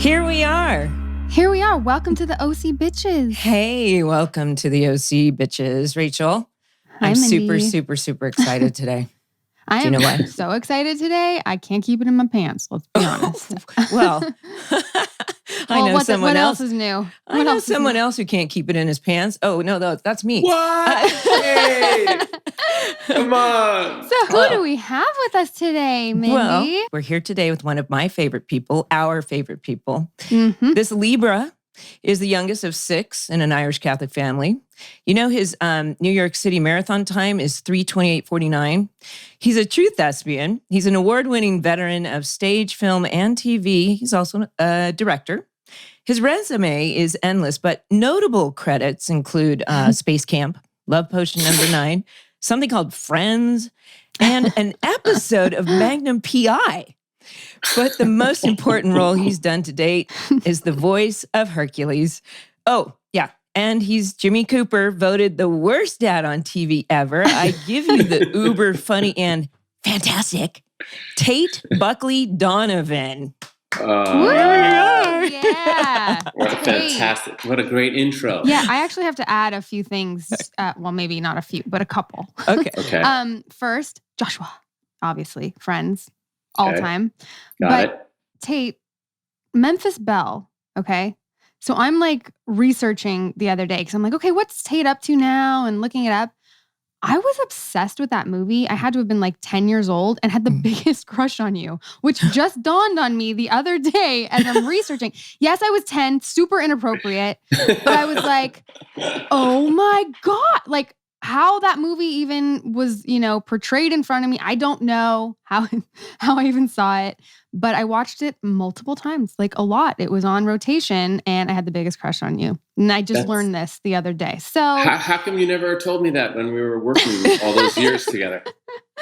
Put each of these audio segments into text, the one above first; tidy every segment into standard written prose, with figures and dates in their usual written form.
Here we are. Here we are. Welcome to the OC Bitches. Hey, welcome to the OC Bitches. Rachel, Hi, I'm Mindy. super excited today. I Do you am know why? so excited today. I can't keep it in my pants. Let's be honest. Well, I know someone what else. is new? I know someone else who can't keep it in his pants. Oh, no, that's me. What? Hey! Come on. So who do we have with us today, Mindy? Well, we're here today with one of my favorite people, our favorite people. Mm-hmm. This Libra is the youngest of 6 in an Irish Catholic family. You know, his New York City marathon time is 3:28:49. He's a true thespian. He's an award-winning veteran of stage, film, and TV. He's also a director. His resume is endless, but notable credits include Space Camp, Love Potion #9, something called Friends, and an episode of Magnum PI. But the most important role he's done to date is the voice of Hercules. Oh, yeah. And he's Jimmy Cooper, voted the worst dad on TV ever. I give you the uber funny and fantastic Tate Donovan. Yeah. What a fantastic, what a great intro. Yeah, I actually have to add a few things. Well, maybe not a few, but a couple. Okay. First, Joshua, obviously, Friends, all Okay. time. Got it. Tate, Memphis Belle, okay? So I'm like researching the other day because I'm like, okay, what's Tate up to now? And looking it up. I was obsessed with that movie. I had to have been like 10 years old and had the biggest crush on you, which just dawned on me the other day as I'm researching. Yes, I was 10, super inappropriate, but I was like, oh my God, like how that movie even was, portrayed in front of me. I don't know how I even saw it, but I watched it multiple times, like a lot. It was on rotation and I had the biggest crush on you. And I just learned this the other day. So How come you never told me that when we were working all those years together?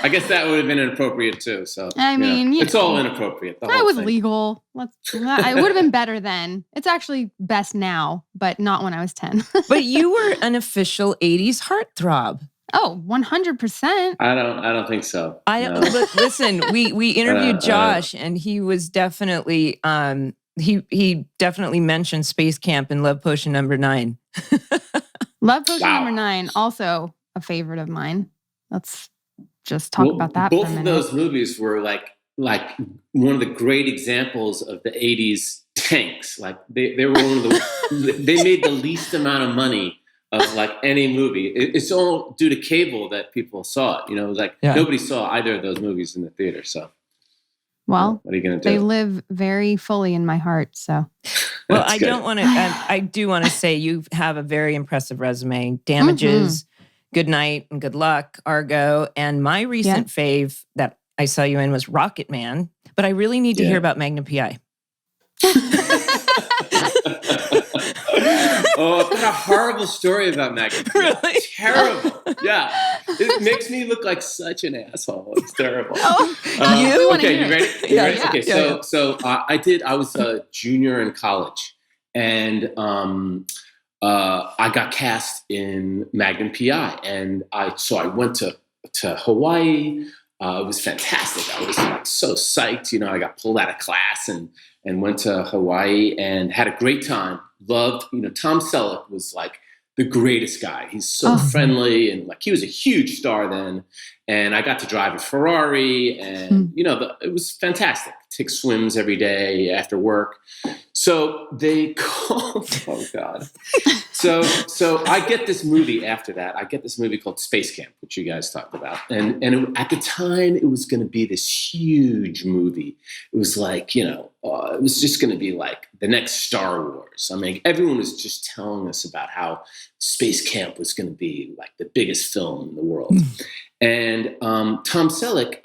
I guess that would have been inappropriate too. So I mean, it's all inappropriate. The I whole was thing. legal. I would have been better then. It's actually best now, but not when I was 10. But you were an official 80s heartthrob. Oh, 100%. I don't think so. No. Listen, we interviewed Josh, and he was definitely he definitely mentioned Space Camp and Love Potion #9. Love Potion Wow. #9, also a favorite of mine. Let's just talk about that Both for a of minute. those movies were like one of the great examples of the 80s tanks. Like they were one of the they made the least amount of money of like any movie. It's all due to cable that people saw it. It was like nobody saw either of those movies in the theater. So, well, what are you going to do? they live very fully in my heart. So, well, I don't want to. I do want to say you have a very impressive resume. Damages, Good Night and Good Luck, Argo, and my recent fave that I saw you in was Rocket Man. But I really need to hear about Magnum PI. Oh, I've got a horrible story about Magnum. Really? Terrible. Yeah. It makes me look like such an asshole. It's terrible. you okay, you ready? Yeah, ready? yeah, Okay, yeah, so I was a junior in college, and I got cast in Magnum PI, and I went to Hawaii. It was fantastic. I was like so psyched. I got pulled out of class and went to Hawaii and had a great time. Loved, Tom Selleck was like the greatest guy. He's so friendly, and like he was a huge star then. And I got to drive a Ferrari, and it was fantastic. Take swims every day after work. So they called. Oh God. So I get this movie after that. I get this movie called Space Camp, which you guys talked about, and at the time it was going to be this huge movie. It was like it was just going to be like the next Star Wars. I mean, everyone was just telling us about how Space Camp was going to be like the biggest film in the world. And Tom Selleck,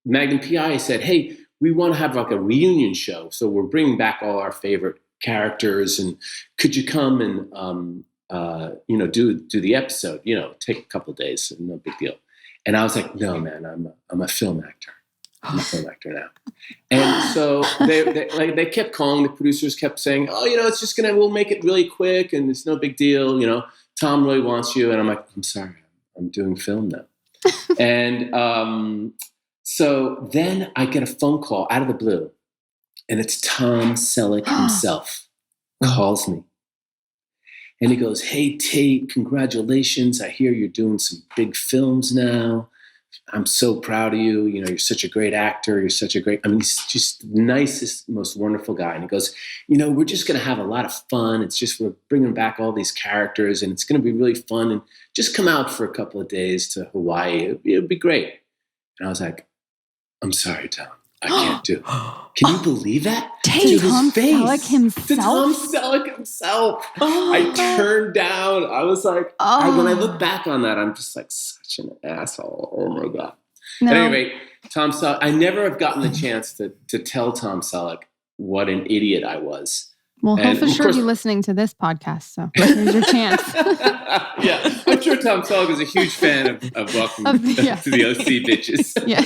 Magnum PI said, "Hey, we want to have like a reunion show. So we're bringing back all our favorite characters, and could you come and do the episode? Take a couple of days, no big deal." And I was like, "No, man, I'm a film actor. I'm a film actor now." And so they kept calling. The producers kept saying, "Oh, it's just we'll make it really quick, and it's no big deal. Tom really wants you." And I'm like, "I'm sorry, I'm doing film now." And so then I get a phone call out of the blue and it's Tom Selleck himself calls me. And he goes, "Hey, Tate, congratulations. I hear you're doing some big films now. I'm so proud of you. You know, you're such a great actor. You're such a great," I mean, he's just the nicest, most wonderful guy. And he goes, "You know, we're just going to have a lot of fun. It's just, we're bringing back all these characters and it's going to be really fun. And just come out for a couple of days to Hawaii. It'd be great." And I was like, "I'm sorry, Tom. I can't do it." Can you believe that? To Tom Selleck himself? To Tom Selleck himself. I turned down. I was like, when I look back on that, I'm just like such an asshole. Oh my God. No. At any rate, Tom Selleck, I never have gotten the chance to tell Tom Selleck what an idiot I was. Well, he'll for sure be listening to this podcast, so here's your chance. Yeah, I'm sure Tom Selleck is a huge fan of Welcome to the OC bitches. Yeah.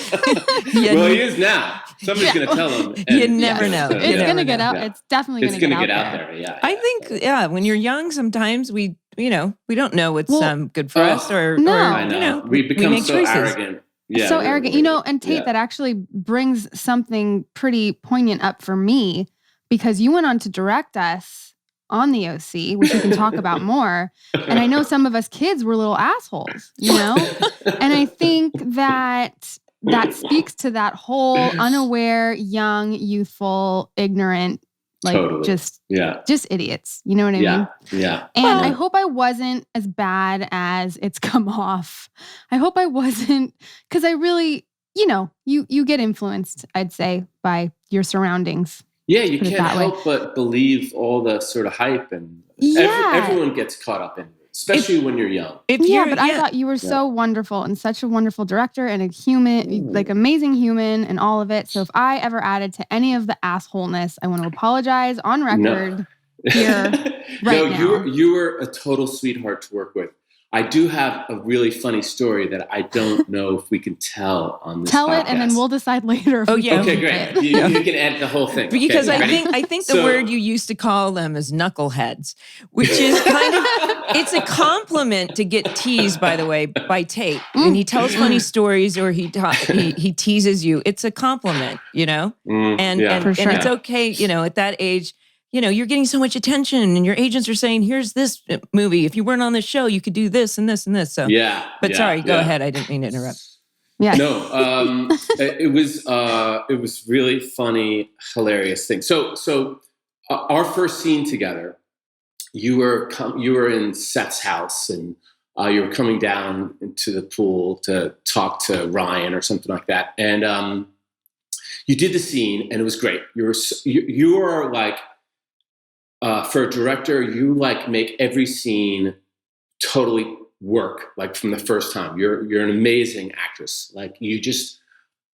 Well, he is now. Somebody's going to tell him. You never know. It's going to get out. It's definitely going to get out there. Yeah. I think, when you're young, sometimes we don't know what's good for us, or I know. We become so choices. Arrogant. Yeah, so arrogant. And Tate, that actually brings something pretty poignant up for me, because you went on to direct us on the OC, which we can talk about more. And I know some of us kids were little assholes, And I think that speaks to that whole unaware, young, youthful, ignorant, just idiots. You know what I mean? Yeah. And I hope I wasn't as bad as it's come off. I hope I wasn't, because I really, you get influenced, I'd say, by your surroundings. Yeah, you can't help but believe all the sort of hype, and everyone gets caught up in it, especially when you're young. I thought you were so wonderful and such a wonderful director and a human, like amazing human and all of it. So if I ever added to any of the assholeness, I want to apologize on record here right now. You were a total sweetheart to work with. I do have a really funny story that I don't know if we can tell on this Tell podcast. it, and then we'll decide later. Okay, great. You can add the whole thing. Because I think the word you used to call them is knuckleheads, which is kind of, it's a compliment to get teased, by the way, by Tate. When he tells funny stories or he teases you, it's a compliment, And it's okay, at that age. You're getting so much attention, and your agents are saying, "Here's this movie. If you weren't on this show, you could do this and this and this." So, sorry, go ahead. I didn't mean to interrupt. Yeah. No, it was really funny, hilarious thing. So our first scene together, you were in Seth's house, and you were coming down into the pool to talk to Ryan or something like that, and you did the scene, and it was great. You were like. For a director, you make every scene totally work, from the first time. You're an amazing actress. You just,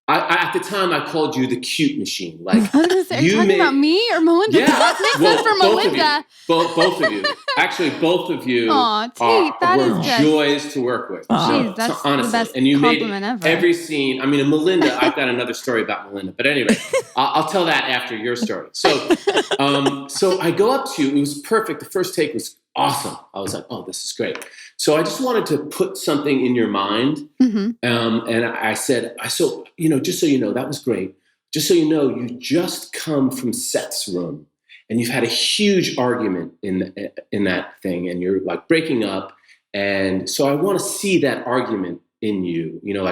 at the time I called you the cute machine. I was gonna say, are you talking about me or Melinda? Yeah, that makes sense for Melinda. Both of you. Actually, both of you were joys to work with. Jeez, that's honestly, the best and you compliment made ever. Every scene. I mean, in Melinda, I've got another story about Melinda. But anyway, I'll tell that after your story. So I go up to you. It was perfect. The first take was awesome. I was like, "Oh, this is great." So I just wanted to put something in your mind. Mm-hmm. And I said, just so you know, that was great. Just so you know, you just come from Seth's room, and you've had a huge argument in that thing, and you're breaking up. And so I want to see that argument in you. You know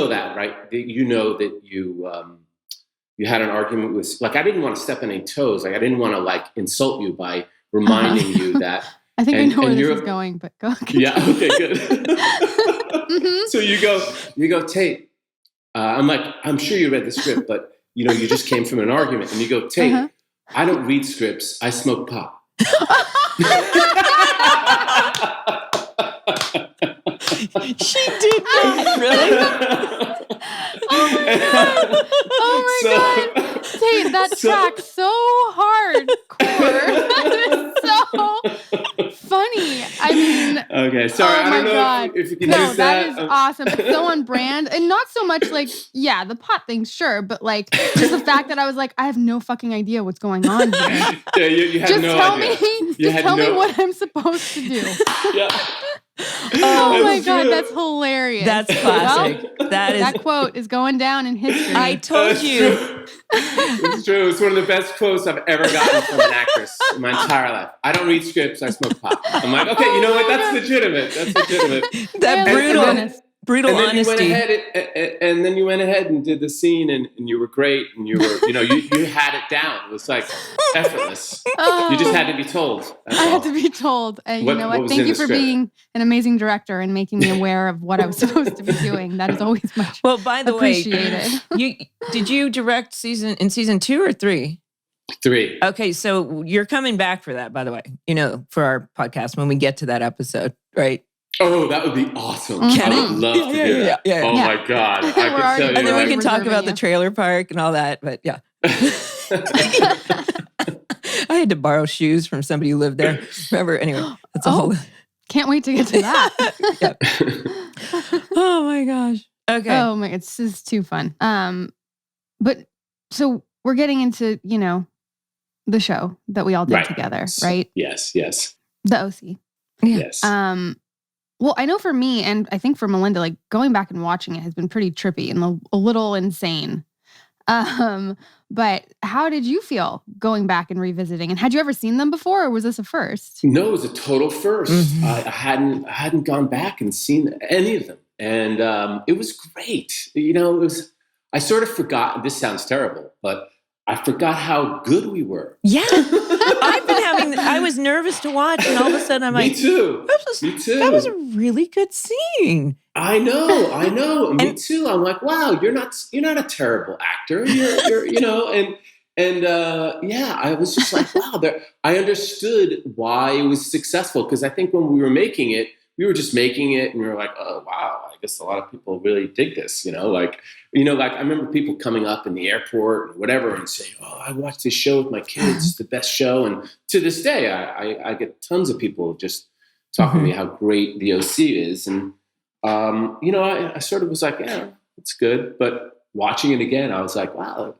that, right? You know that you had an argument with. I didn't want to step on any toes. I didn't want to insult you by reminding you that. I think I know where this is going, but go. Yeah. Okay. Good. Mm-hmm. So you go, Tate. I'm sure you read the script, but you just came from an argument, and you go, Tate. I don't read scripts. I smoke pot. She did that, really? Oh my God. Tate, that tracks so hardcore. That is so funny. I mean, okay, sorry. I don't know if you can use that. That is awesome. It's so on brand, and not so much the pot thing, sure, but just the fact that I was I have no fucking idea what's going on here. Yeah, you had no idea. Just tell me what I'm supposed to do. Yeah. Oh my That's God, true. that's hilarious. That's classic. That quote is going down in history. I told That's you. true. It's true. It's one of the best quotes I've ever gotten from an actress in my entire life. I don't read scripts. I smoke pot. I'm like, okay, you know what? That's legitimate. That's legitimate. That brutal And then honesty. and then you went ahead and did the scene, and you were great, and you were, you had it down. It was like effortless. You just had to be told. That's I all. had to be told. And you know What what? was Thank in you the for script? being an amazing director and making me aware of what I was supposed to be doing. That is always much Well, by the appreciated. way, did you direct season 2 or 3? 3. Okay, so you're coming back for that, by the way, for our podcast when we get to that episode, right? Oh, that would be awesome. Mhm. I would love to do that. Yeah. Oh Yeah. my God. I We're can already- tell you. And then we like- can talk reserving about the you. trailer park and all that, but yeah. I had to borrow shoes from somebody who lived there. Remember? Anyway, that's a whole. Can't wait to get to that. Yep. Oh my gosh. Okay. Oh my, it's just too fun. But so we're getting into, the show that we all did Right. together, right? Yes. The OC. Yes. Well, I know for me, and I think for Melinda, like going back and watching it has been pretty trippy and a little insane. But how did you feel going back and revisiting? And had you ever seen them before, or was this a first? No, it was a total first. Mhm. I hadn't gone back and seen any of them, and it was great. It was. I sort of forgot. This sounds terrible, but I forgot how good we were. Yeah. I was nervous to watch, and all of a sudden I'm Me like, too. Me too. That was a really good scene. I know. Me too. I'm like, wow, you're not a terrible actor. You're I was just like, wow. I understood why it was successful, because I think when we were making it, we were just making it, and we were like, oh wow, I guess a lot of people really dig this. Like I remember people coming up in the airport or whatever and saying, oh, I watched this show with my kids. It's the best show. And to this day, I get tons of people just talking to me how great the OC is. And, I sort of was like, yeah, it's good. But watching it again, I was like, wow,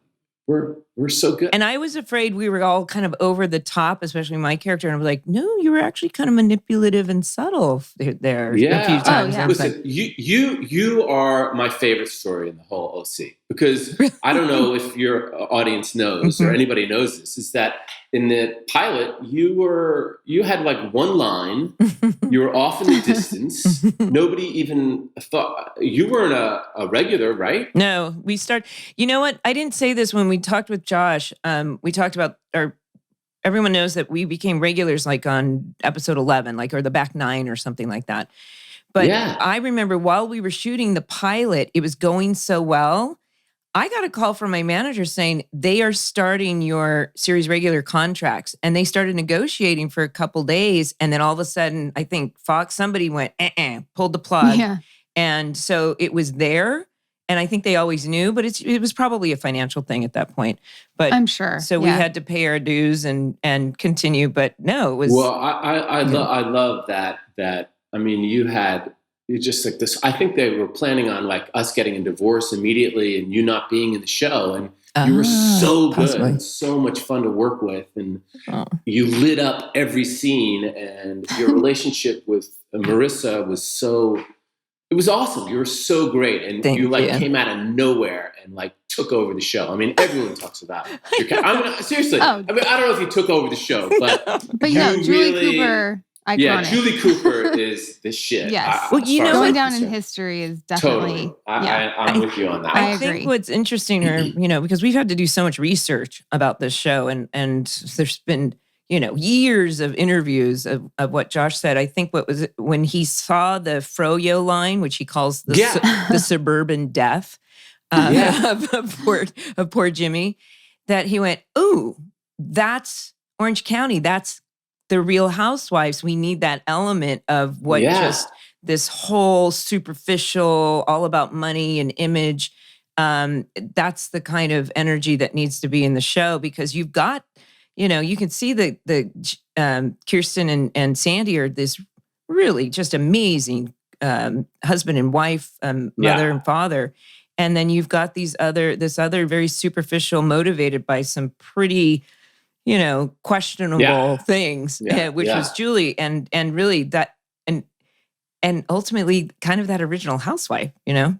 we're so good. And I was afraid we were all kind of over the top, especially my character. And I was like, no, you were actually kind of manipulative and subtle there a few times. yeah. Listen, you are my favorite story in the whole OC, because I don't know if your audience knows or anybody knows this, is that in the pilot, you had like one line, you were off in the distance. Nobody even thought you weren't a regular, right? No, we start. You know what? I didn't say this when we talked with Josh. We talked about everyone knows that we became regulars like on episode 11, or the back 9 or something like that. But Yeah. I remember while we were shooting the pilot, it was going so well. I got a call from my manager saying they are starting your series regular contracts, and they started negotiating for a couple days. And then all of a sudden, I think somebody went, pulled the plug. Yeah. And so it was there. And I think they always knew, but it was probably a financial thing at that point. But I'm sure. so we had to pay our dues and continue. But no, it was. Well, I love that. I mean, you just like this. I think they were planning on like us getting a divorce immediately and you not being in the show. And you were so good possibly. and so much fun to work with. And you lit up every scene, and your relationship with Marissa was it was awesome. You were so great. And Thank you you. came out of nowhere and like took over the show. I mean, everyone talks about it. Seriously. Oh. I mean, I don't know if you took over the show, but But you Julie really- Cooper, iconic. yeah, Julie Cooper is the shit. Yes. Well, you know Going what? down in history is definitely. Totally. I'm with you on that. I I agree. think what's interesting, because we've had to do so much research about this show, and there's been, years of interviews of what Josh said. I think when he saw the Froyo line, which he calls the suburban death of poor Jimmy, that he went, ooh, that's Orange County. That's the Real Housewives. We need that element of what just this whole superficial, all about money and image. That's the kind of energy that needs to be in the show, because you've got, you can see the Kirsten and Sandy are this really just amazing husband and wife, mother and father. And then you've got this other very superficial, motivated by some pretty, questionable things, which was Julie. And really that, and and ultimately kind of that original housewife, you know?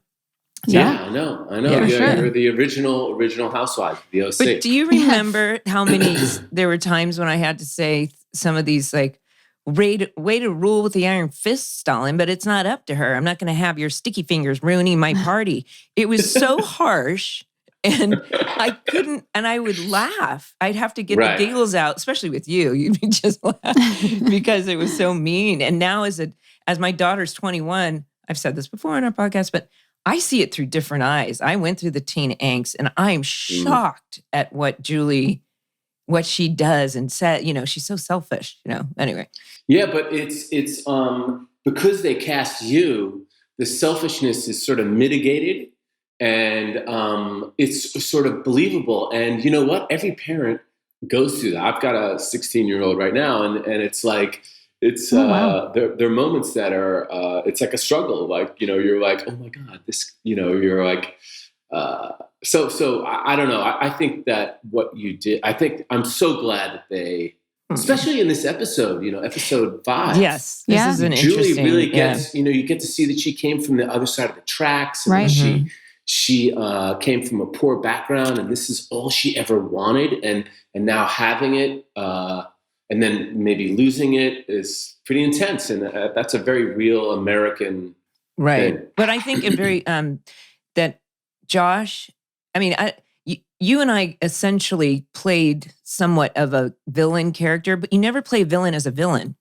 Yeah, I know. Yeah, You're the original housewife, the OC. But do you remember how many, there were times when I had to say some of these like, way to rule with the iron fist, Stalin, but it's not up to her. I'm not going to have your sticky fingers ruining my party. It was so harsh. And I couldn't, and I would laugh. I'd have to get the giggles out, especially with you. You'd be just laugh because it was so mean. And now as my daughter's 21, I've said this before on our podcast, but I see it through different eyes. I went through the teen angst and I'm shocked at what she does and said, you know, she's so selfish, you know, anyway. Yeah, but it's because they cast you, the selfishness is sort of mitigated and it's sort of believable. And you know what? Every parent goes through that. I've got a 16-year-old right now and it's like, there are moments that are, it's like a struggle. Like, you know, you're like, oh my God, this, you know, you're like, so I don't know. I think that what you did, I'm so glad that they, especially in this episode, you know, episode 5. Yes. This is an Julie interesting, really gets, you know, you get to see that she came from the other side of the tracks. And right. She came from a poor background and this is all she ever wanted. And now having it, and then maybe losing it is pretty intense. And that's a very real American thing. But I think in very, that Josh, I mean, you and I essentially played somewhat of a villain character, but you never play a villain as a villain.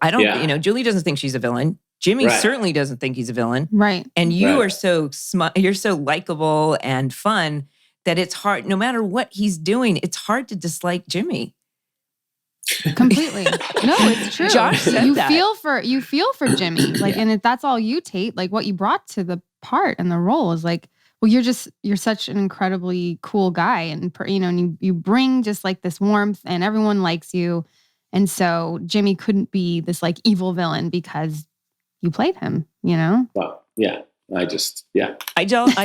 I don't, you know, Julie doesn't think she's a villain. Jimmy certainly doesn't think he's a villain. Right. And you are so smart, you're so likable and fun that it's hard, no matter what he's doing, it's hard to dislike Jimmy. Completely. No, it's true. Josh said you that. You feel for Jimmy. Like, and that's all you, Tate. Like what you brought to the part and the role is like, well, you're such an incredibly cool guy. And, you know, and you bring just like this warmth and everyone likes you. And so Jimmy couldn't be this like evil villain because you played him, you know? Well, yeah. I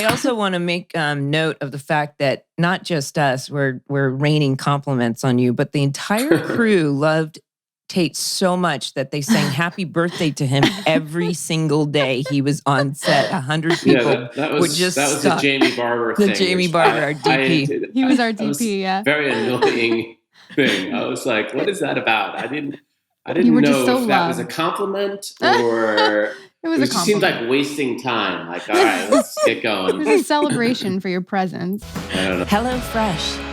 also want to make note of the fact that not just us, we're raining compliments on you, but the entire crew loved Tate so much that they sang happy birthday to him every single day he was on set. 100 people that was the Jamie Barber thing. The Jamie Barber, our DP. He was our DP, yeah. Very annoying thing. I was like, what is that about? I didn't You were know just so if that was a compliment or it just seemed like wasting time. Like, all right, let's get going. It was a celebration for your presence. I don't know. HelloFresh.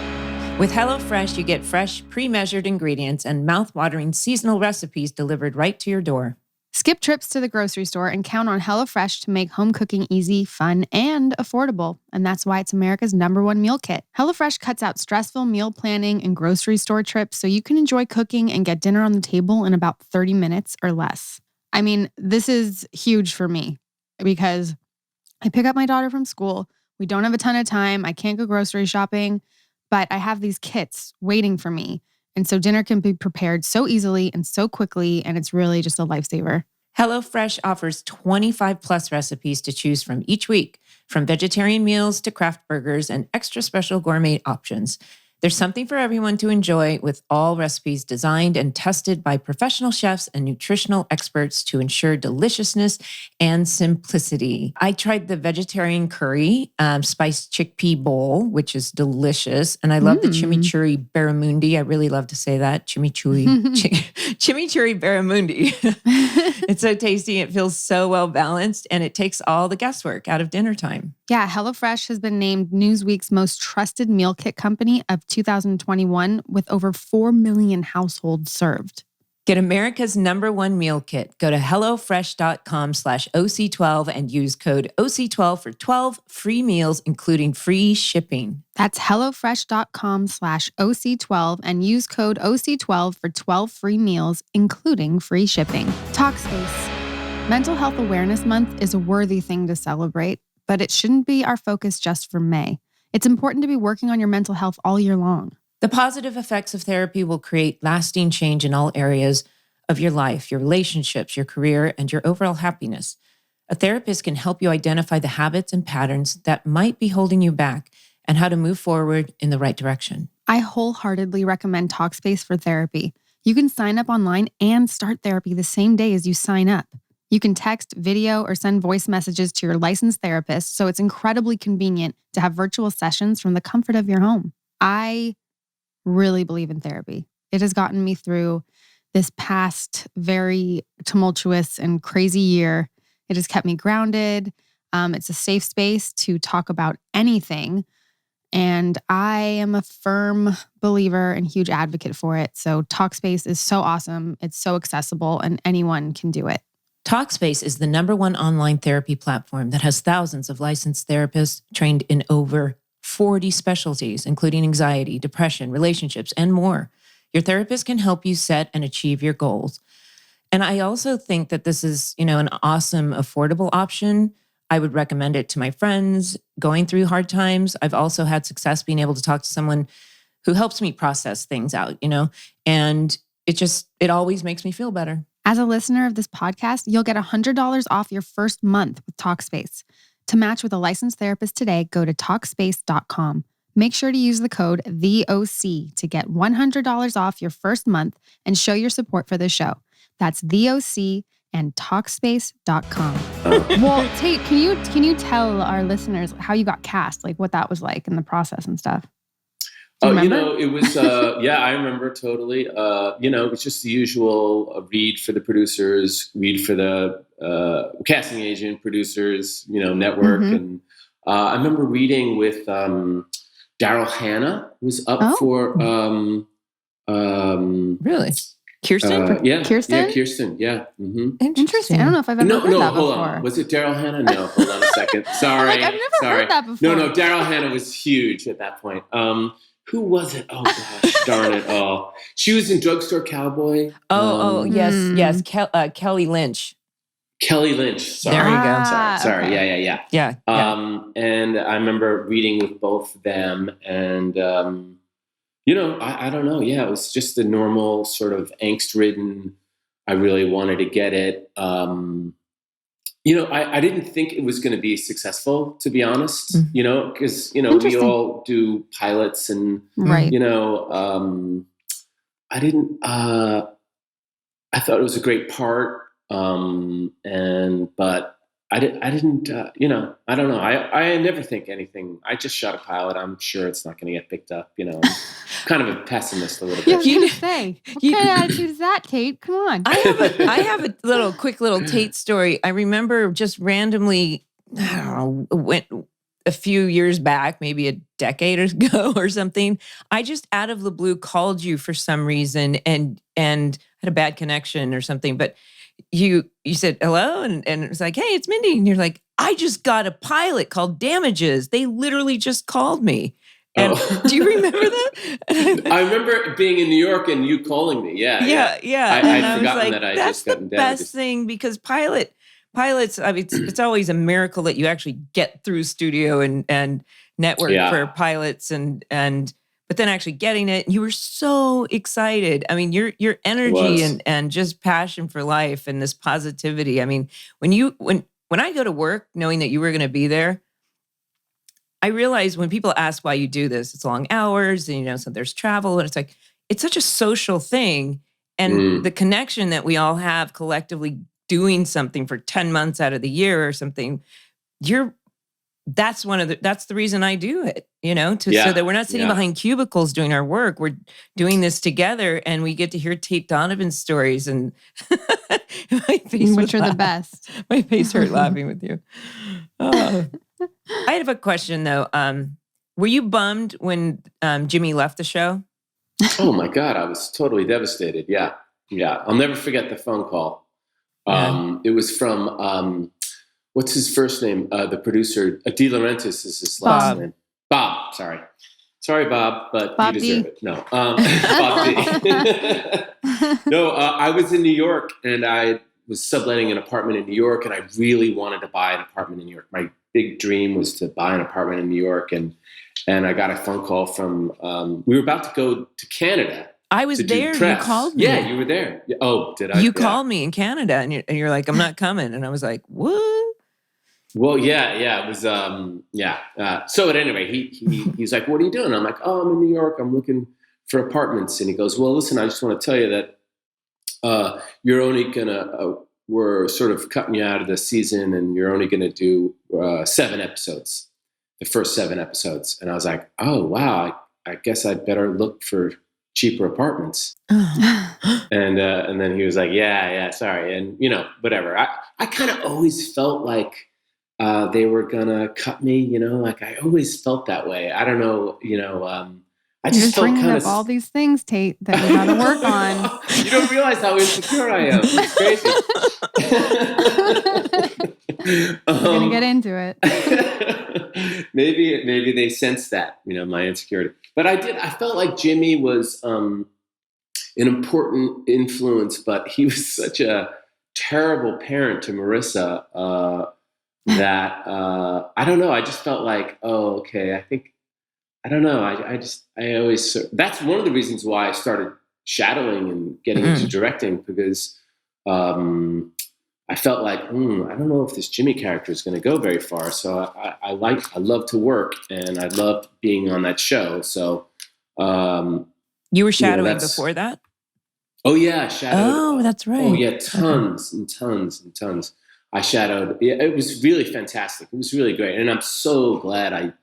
With HelloFresh, you get fresh, pre-measured ingredients and mouth-watering seasonal recipes delivered right to your door. Skip trips to the grocery store and count on HelloFresh to make home cooking easy, fun, and affordable. And that's why it's America's #1 meal kit. HelloFresh cuts out stressful meal planning and grocery store trips so you can enjoy cooking and get dinner on the table in about 30 minutes or less. I mean, this is huge for me because I pick up my daughter from school. We don't have a ton of time. I can't go grocery shopping, but I have these kits waiting for me. And so dinner can be prepared so easily and so quickly, and it's really just a lifesaver. HelloFresh offers 25 plus recipes to choose from each week, from vegetarian meals to craft burgers and extra special gourmet options. There's something for everyone to enjoy, with all recipes designed and tested by professional chefs and nutritional experts to ensure deliciousness and simplicity. I tried the vegetarian curry spiced chickpea bowl, which is delicious. And I love the chimichurri barramundi. I really love to say that. Chimichurri barramundi. It's so tasty. It feels so well balanced, and it takes all the guesswork out of dinner time. Yeah, HelloFresh has been named Newsweek's most trusted meal kit company of 2021 with over 4 million households served. Get America's #1 meal kit. Go to HelloFresh.com/OC12 and use code OC12 for 12 free meals, including free shipping. That's HelloFresh.com/OC12 and use code OC12 for 12 free meals, including free shipping. Talkspace. Mental Health Awareness Month is a worthy thing to celebrate, but it shouldn't be our focus just for May. It's important to be working on your mental health all year long. The positive effects of therapy will create lasting change in all areas of your life, your relationships, your career, and your overall happiness. A therapist can help you identify the habits and patterns that might be holding you back and how to move forward in the right direction. I wholeheartedly recommend Talkspace for therapy. You can sign up online and start therapy the same day as you sign up. You can text, video, or send voice messages to your licensed therapist, so it's incredibly convenient to have virtual sessions from the comfort of your home. I really believe in therapy. It has gotten me through this past very tumultuous and crazy year. It has kept me grounded. It's a safe space to talk about anything. And I am a firm believer and huge advocate for it. So Talkspace is so awesome. It's so accessible and anyone can do it. Talkspace is the #1 online therapy platform that has thousands of licensed therapists trained in over 40 specialties, including anxiety, depression, relationships, and more. Your therapist can help you set and achieve your goals. And I also think that this is, an awesome, affordable option. I would recommend it to my friends going through hard times. I've also had success being able to talk to someone who helps me process things out, and it always makes me feel better. As a listener of this podcast, you'll get $100 off your first month with Talkspace. To match with a licensed therapist today, go to Talkspace.com. Make sure to use the code THEOC to get $100 off your first month and show your support for the show. That's THEOC and Talkspace.com. Well, Tate, can you tell our listeners how you got cast, like what that was like in the process and stuff? It was, I remember totally. It was just the usual read for the producers, read for the casting agent, producers, network. Mm-hmm. And I remember reading with Daryl Hannah was up for... Really? Kirsten? Kirsten? Yeah, Kirsten? Yeah. Mm-hmm. Interesting. I don't know if I've ever heard that hold before. on. Was it Daryl Hannah? No, hold on a second. Sorry. I've never heard that before. No, Daryl Hannah was huge at that point. Who was it? Oh, gosh, darn it all. She was in Drugstore Cowboy. Yes. Kelly Lynch. Kelly Lynch. Sorry. There you go. Sorry. Okay. Yeah. Yeah. And I remember reading with both of them and, I don't know. Yeah, it was just the normal sort of angst-ridden, I really wanted to get it. I didn't think it was going to be successful, to be honest, because, we all do pilots and, right. I didn't, I thought it was a great part. But I didn't, I don't know. I never think anything. I just shot a pilot. I'm sure it's not going to get picked up. I'm kind of a pessimist a little bit. Yeah, I was going to say, what kind of attitude is that, Tate? Come on. I have a quick little Tate story. I remember just randomly, went a few years back, maybe a decade ago or something. I just out of the blue called you for some reason and had a bad connection or something, but you said hello and it was like, hey, it's Mindy. And you're like, I just got a pilot called Damages. They literally just called me. And do you remember that? I remember being in New York and you calling me. Yeah. I'd forgotten that I just gotten Damages. That's the best thing because pilots, I mean, it's always a miracle that you actually get through studio and network for pilots but then actually getting it, you were so excited. I mean, your energy and just passion for life and this positivity. I mean, when I go to work knowing that you were going to be there, I realize when people ask why you do this, it's long hours and, so there's travel and it's such a social thing. And the connection that we all have collectively doing something for 10 months out of the year or something, that's the reason I do it, so that we're not sitting behind cubicles doing our work. We're doing this together and we get to hear Tate Donovan stories and which are the best. My face hurt laughing with you. Oh. I have a question though. Were you bummed when Jimmy left the show? Oh my God, I was totally devastated. Yeah. I'll never forget the phone call. It was from, what's his first name? The producer, De Laurentiis is his last name. Bob, sorry, Bob, but Bob you deserve D. it. No, Bob D. No, I was in New York and I was subletting an apartment in New York and I really wanted to buy an apartment in New York. My big dream was to buy an apartment in New York and I got a phone call from, we were about to go to Canada. I was there. You called me. Yeah, you were there. Oh, did I? You called me in Canada and you're like, I'm not coming. And I was like, what? Well, it was, so at any rate, he's like, what are you doing? I'm like, oh, I'm in New York. I'm looking for apartments. And he goes, well, listen, I just want to tell you that you're only going to we're sort of cutting you out of the season and you're only going to do 7 episodes, the first 7 episodes. And I was like, oh, wow, I guess I'd better look for cheaper apartments. And then he was like, yeah, sorry. And, whatever. I kind of always felt like they were going to cut me, like I always felt that way. I don't know, I just felt bringing kind up all these things, Tate, that we got to work on. You don't realize how insecure I am. It's crazy. We're going to get into it. Maybe they sense that, my insecurity. But I felt like Jimmy was an important influence, but he was such a terrible parent to Marissa that I don't know. I just felt like, oh, okay, I don't know. I always, that's one of the reasons why I started shadowing and getting into directing, because I felt like, I don't know if this Jimmy character is going to go very far. So I love to work, and I loved being on that show. So you were shadowing before that? Oh yeah, shadowed. Oh, that's right. Oh yeah, tons and tons and tons. I shadowed. Yeah, it was really fantastic. It was really great, and I'm so glad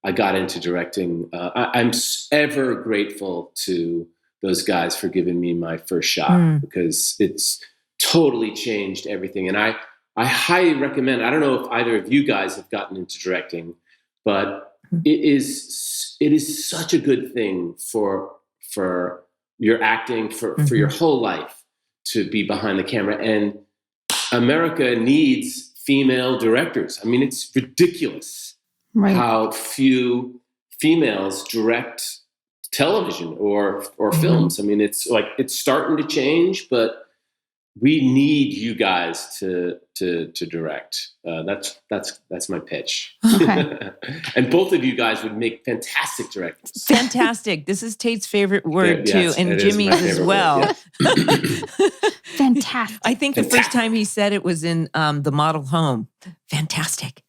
I got into directing. I'm ever grateful to those guys for giving me my first shot, because it's totally changed everything. And I highly recommend, I don't know if either of you guys have gotten into directing, but it is such a good thing for your acting, for your whole life, to be behind the camera. And America needs female directors. I mean, it's ridiculous how few females direct television or films. I mean, it's starting to change, but we need you guys to direct. That's my pitch. Okay. And both of you guys would make fantastic directors. Fantastic. This is Tate's favorite word Yes, too, and it is Jimmy's my as favorite well. word, yeah. Fantastic. I think the first time he said it was in the model home. Fantastic.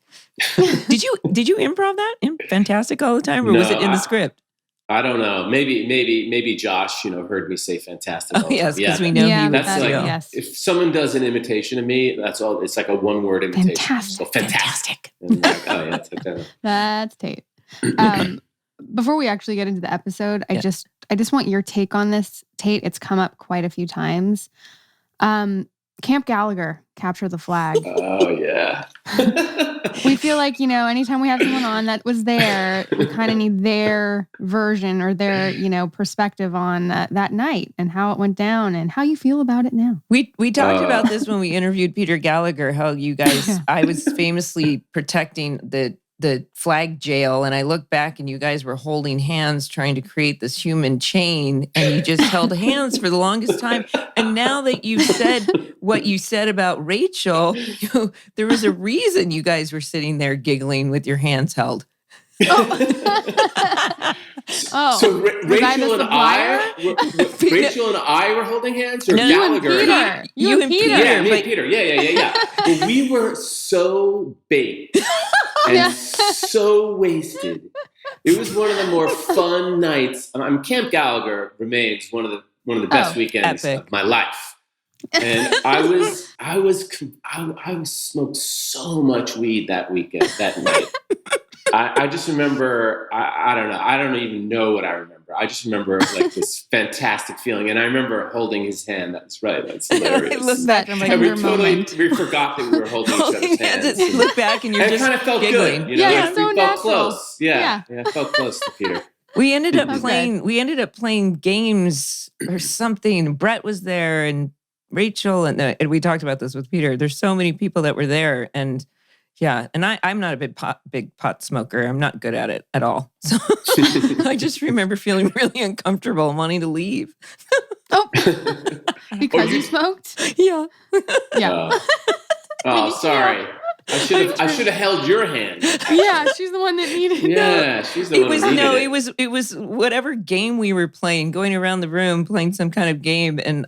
Did you improv that? Fantastic all the time, or was it in the script? I don't know. Maybe Josh, heard me say fantastic. Oh yes, because we know he that's would. like, if someone does an imitation of me, that's all. It's like a one-word imitation. Fantastic. So fantastic. And like, oh yeah, that's Tate. Before we actually get into the episode, I just want your take on this, Tate. It's come up quite a few times. Camp Gallagher, Capture the Flag. Oh yeah. We feel like, anytime we have someone on that was there, we kind of need their version or their, perspective on that night and how it went down and how you feel about it now. We talked about this when we interviewed Peter Gallagher, how you guys, I was famously protecting the flag jail, and I look back and you guys were holding hands trying to create this human chain, and you just held hands for the longest time. And now that you've said what you said about Rachel, there was a reason you guys were sitting there giggling with your hands held. So Rachel and I were holding hands, or Gallagher? You and Peter. Yeah, me and Peter. Yeah. But we were so baked and so wasted. It was one of the more fun nights. Camp Gallagher remains one of the best weekends of my life. And I smoked so much weed that night. I just remember, I don't know. I don't even know what I remember. I just remember like this fantastic feeling. And I remember holding his hand. That's right. That's hilarious. I look back, I'm like, we forgot that we were holding each other's hands. Look back and you're just kind of felt giggling. Good. It's so we natural. felt close. Yeah, I felt close to Peter. We ended up playing games or something. Brett was there and Rachel, and we talked about this with Peter. There's so many people that were there, and I'm not a big pot smoker. I'm not good at it at all. So I just remember feeling really uncomfortable and wanting to leave. Because you smoked? Yeah. Sorry. I should have held your hand. Yeah, she's the one that needed it. Yeah, she's the one that needed it. It was whatever game we were playing, going around the room, playing some kind of game. And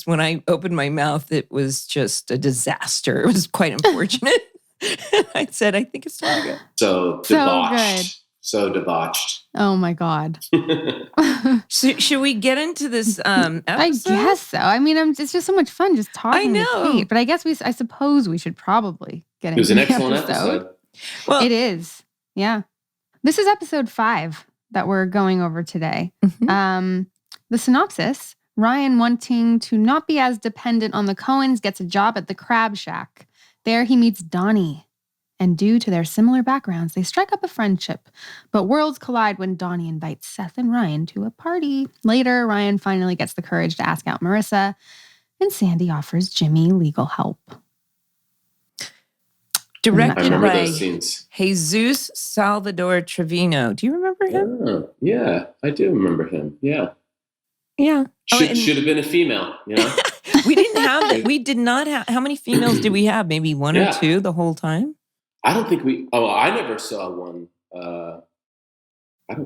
when I opened my mouth, it was just a disaster. It was quite unfortunate. I said, I think it's time to go. So debauched. So debauched. Oh my God. So, should we get into this episode? I guess so. I mean, it's just so much fun just talking to Tate. But I guess I suppose we should probably get into It was an the excellent episode. Well, it is. Yeah. This is episode 5 that we're going over today. mhm. The synopsis: Ryan, wanting to not be as dependent on the Coens, gets a job at the Crab Shack. There he meets Donnie. And due to their similar backgrounds, they strike up a friendship. But worlds collide when Donnie invites Seth and Ryan to a party. Later, Ryan finally gets the courage to ask out Marissa, and Sandy offers Jimmy legal help. Directed I remember by those scenes. Jesus Salvador Trevino. Do you remember him? Oh, yeah, I do remember him. Yeah. Yeah. Should have been a female, you know? We didn't have that. We did not have. How many females did we have? Maybe one or two the whole time? I don't think I never saw one.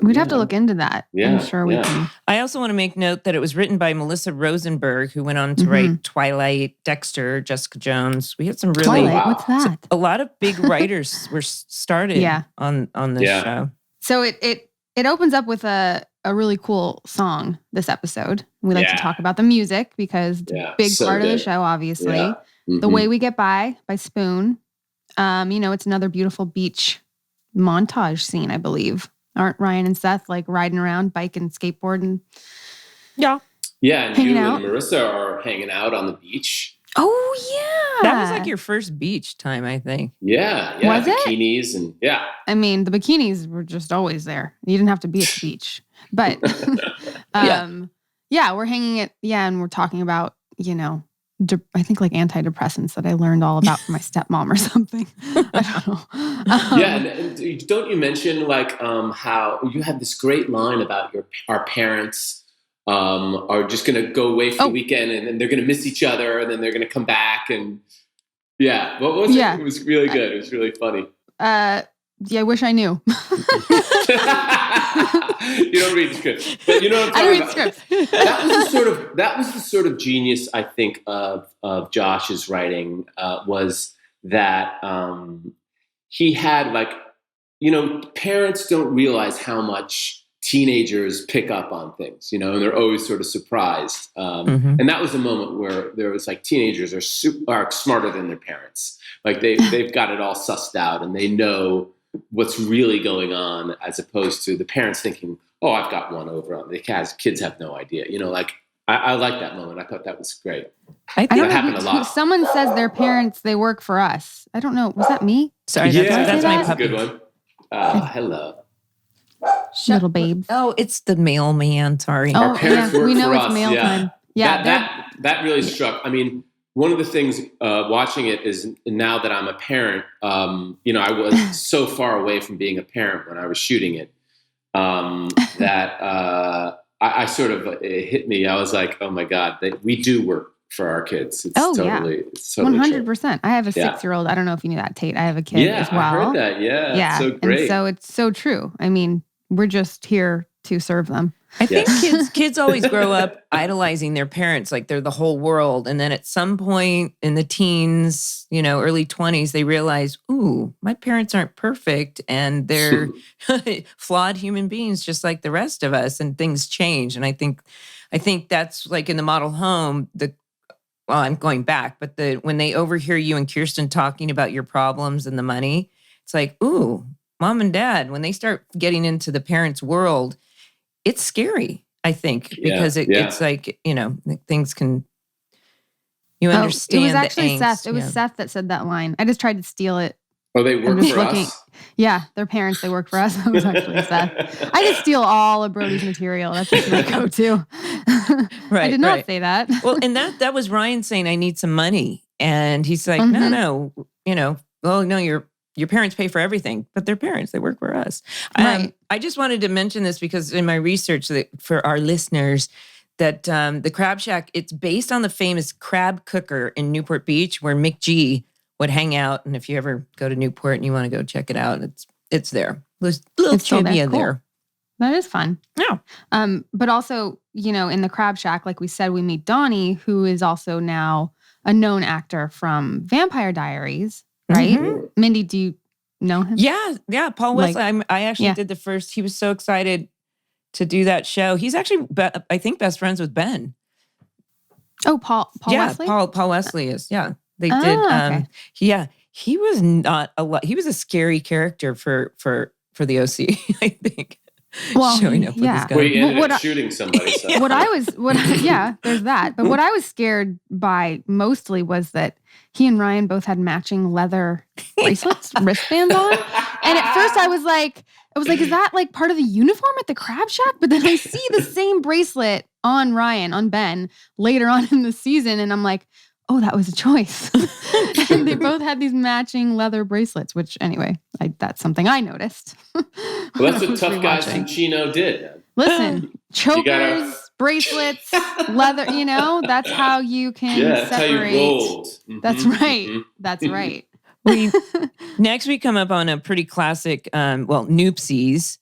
We'd have to look into that. Yeah, I'm sure we can. I also want to make note that it was written by Melissa Rosenberg, who went on to write Twilight, Dexter, Jessica Jones. We had some really Twilight, what's that? A lot of big writers were started on this show. So it opens up with a really cool song this episode. We like to talk about the music because it's a big part of the show, obviously. Yeah. Mm-hmm. The Way We Get By Spoon. It's another beautiful beach montage scene, I believe. Aren't Ryan and Seth like riding around, bike and skateboard and yeah, and hanging you out? and Marissa are hanging out on the beach. Oh yeah, that was like your first beach time, I think. Yeah, was bikinis and I mean, the bikinis were just always there. You didn't have to be at the beach, but we're hanging at and we're talking about I think like antidepressants that I learned all about from my stepmom or something. I don't know. And don't you mention like how you had this great line about our parents are just going to go away for the weekend and then they're going to miss each other and then they're going to come back and what was it? It was really good. It was really funny. I wish I knew. You don't read the script, but you know what I'm talking about. I read scripts. That was the sort of genius I think of Josh's writing was that he had parents don't realize how much teenagers pick up on things, and they're always sort of surprised. And that was a moment where there was like teenagers are smarter than their parents. Like they've got it all sussed out and they know what's really going on, as opposed to the parents thinking, "Oh, I've got one over on the kids have no idea." I like that moment. I thought that was great. I think that happened a lot. Someone says their parents, they work for us. I don't know. Was that me? Sorry, that's my puppy. Good one. Hello. Little babes. Oh, it's the mailman. Sorry. Our parents work we know for it's us. mail time. Yeah, that really struck. I mean, one of the things watching it is now that I'm a parent, I was so far away from being a parent when I was shooting it that I sort of, it hit me. I was like, oh my God, we do work for our kids. It's totally 100%. I have a 6-year-old. I don't know if you knew that, Tate. I have a kid as well. I heard that. Yeah. So great. And so it's so true. I mean, we're just here to serve them. I think kids always grow up idolizing their parents like they're the whole world. And then at some point in the teens, early 20s, they realize, ooh, my parents aren't perfect and they're flawed human beings just like the rest of us, and things change. And I think that's like in the model home, I'm going back, but when they overhear you and Kirsten talking about your problems and the money, it's like, ooh, mom and dad, when they start getting into the parents' world, it's scary, I think, because it's like, things can, you understand. It was actually the angst. Seth. It was Seth that said that line. I just tried to steal it. Oh, they work for us? Yeah, their parents, they work for us. That was actually Seth. I just steal all of Brody's material. That's just my go-to. Right, I did not say that. Well, and that was Ryan saying, I need some money. And he's like, no, well, no, your parents pay for everything, but they're parents. They work for us. Right. I just wanted to mention this because in my research for our listeners, that the Crab Shack, it's based on the famous crab cooker in Newport Beach where Mick G would hang out. And if you ever go to Newport and you want to go check it out, it's there. There's little trivia there. That is fun. Yeah. But also, in the Crab Shack, like we said, we meet Donnie, who is also now a known actor from Vampire Diaries. Right? Mm-hmm. Mindy, do know him? Yeah. Paul Like, Wesley. I actually did the first. He was so excited to do that show. He's actually, I think, best friends with Ben. Oh, Paul Wesley? Paul Wesley is. Yeah. They did. Okay. He was not a lot. He was a scary character for the OC, I think. Well, showing up with his gun. Where he ended up shooting somebody. So. There's that. But what I was scared by mostly was that he and Ryan both had matching leather bracelets, wristbands on. And at first I was like, is that like part of the uniform at the Crab Shack? But then I see the same bracelet on Ben, later on in the season. And I'm like, oh, that was a choice. And they both had these matching leather bracelets, which anyway, that's something I noticed. Well, that's what tough guys in Chino did. Listen, chokers, bracelets, leather, that's how you can separate. That's how you rolled. Mm-hmm, that's right. Mm-hmm. That's right. Next we come up on a pretty classic, newpsies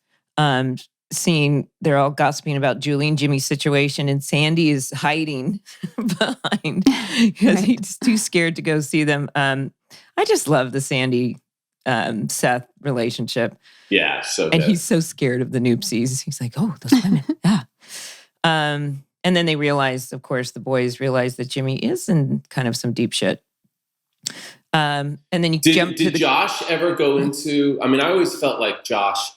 scene. They're all gossiping about Julie and Jimmy's situation, and Sandy is hiding behind because he's too scared to go see them. I just love the Sandy Seth relationship. Yeah, so and he's so scared of the newpsies. He's like, oh, those women, yeah. And then they realize, of course, the boys realize that Jimmy is in kind of some deep shit. And then you jump to Did Josh ever go into? I mean, I always felt like Josh,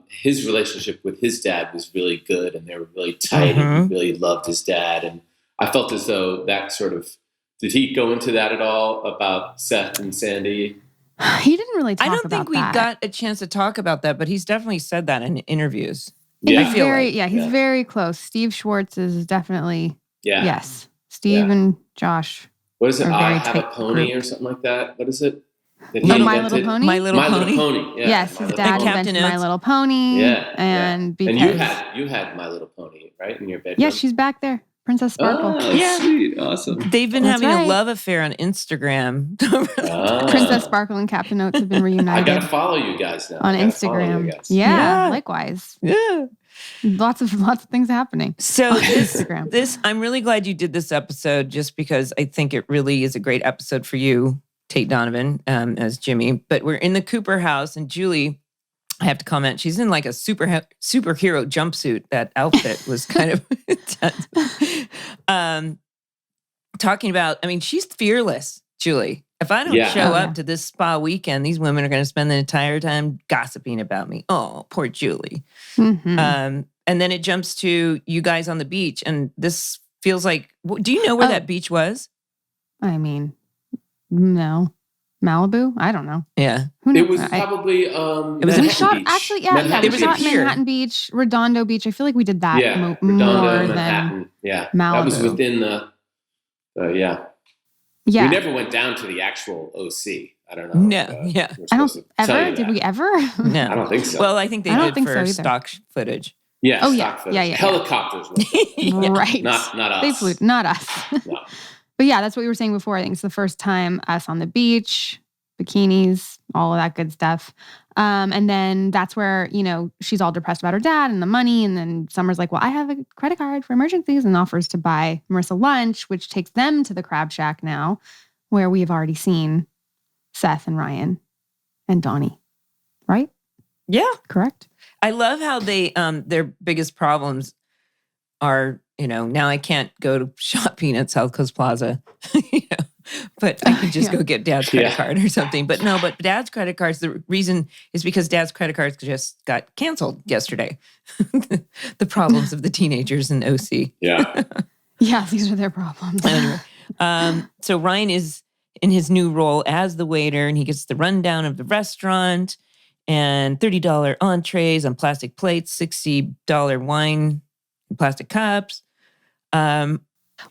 his relationship with his dad was really good, and they were really tight, and he really loved his dad. And I felt as though that sort of did he go into that at all about Seth and Sandy? He didn't really talk about that. I don't think we got a chance to talk about that, but he's definitely said that in interviews. Yeah. He's very close. Steve Schwartz is definitely yes. Steve and Josh. What is it? I Have a Pony or something like that. What is it? My Little Pony? My Little Pony. Yeah. Yes, his dad invented My Little Pony. Yeah. And you had My Little Pony, right? In your bedroom? Yeah, she's back there. Princess Sparkle. Oh, yeah. Sweet. Awesome. They've been having a love affair on Instagram. Princess Sparkle and Captain Oats have been reunited. I got to follow you guys now. On Instagram. Yeah, likewise. Yeah. Lots of things happening. So this I'm really glad you did this episode, just because I think it really is a great episode for you, Tate Donovan, as Jimmy. But we're in the Cooper house, and Julie, I have to comment, she's in like a superhero jumpsuit. That outfit was kind of intense. Talking about, I mean, she's fearless, Julie. If I don't show up to this spa weekend, these women are going to spend the entire time gossiping about me. Oh, poor Julie. Mm-hmm. And then it jumps to you guys on the beach. And this feels like, do you know where that beach was? I mean, no. Malibu? I don't know. Yeah. It was probably it was we shot Beach. Actually, Manhattan we shot Manhattan Beach, Redondo Beach. I feel like we did that more than Manhattan. Malibu. That was within the Yeah. We never went down to the actual OC. I don't know. No, I don't ever. Did we ever? No. I don't think so. Well, I think they did for stock footage. Yeah. Stock footage. Yeah. Helicopters. Right. Not us. They flew. Not us. No. But yeah, that's what we were saying before. I think it's the first time us on the beach, bikinis, all of that good stuff. And then that's where, she's all depressed about her dad and the money. And then Summer's like, well, I have a credit card for emergencies, and offers to buy Marissa lunch, which takes them to the Crab Shack now, where we have already seen Seth and Ryan and Donnie. Right? Yeah. Correct. I love how they, their biggest problems are, now I can't go to shopping at South Coast Plaza, but I can just go get Dad's credit card or something. But no, but Dad's credit cards, the reason is because Dad's credit cards just got canceled yesterday. The problems of the teenagers in OC. Yeah. Yeah, these are their problems. Anyway, so Ryan is in his new role as the waiter, and he gets the rundown of the restaurant and $30 entrees on plastic plates, $60 wine in plastic cups.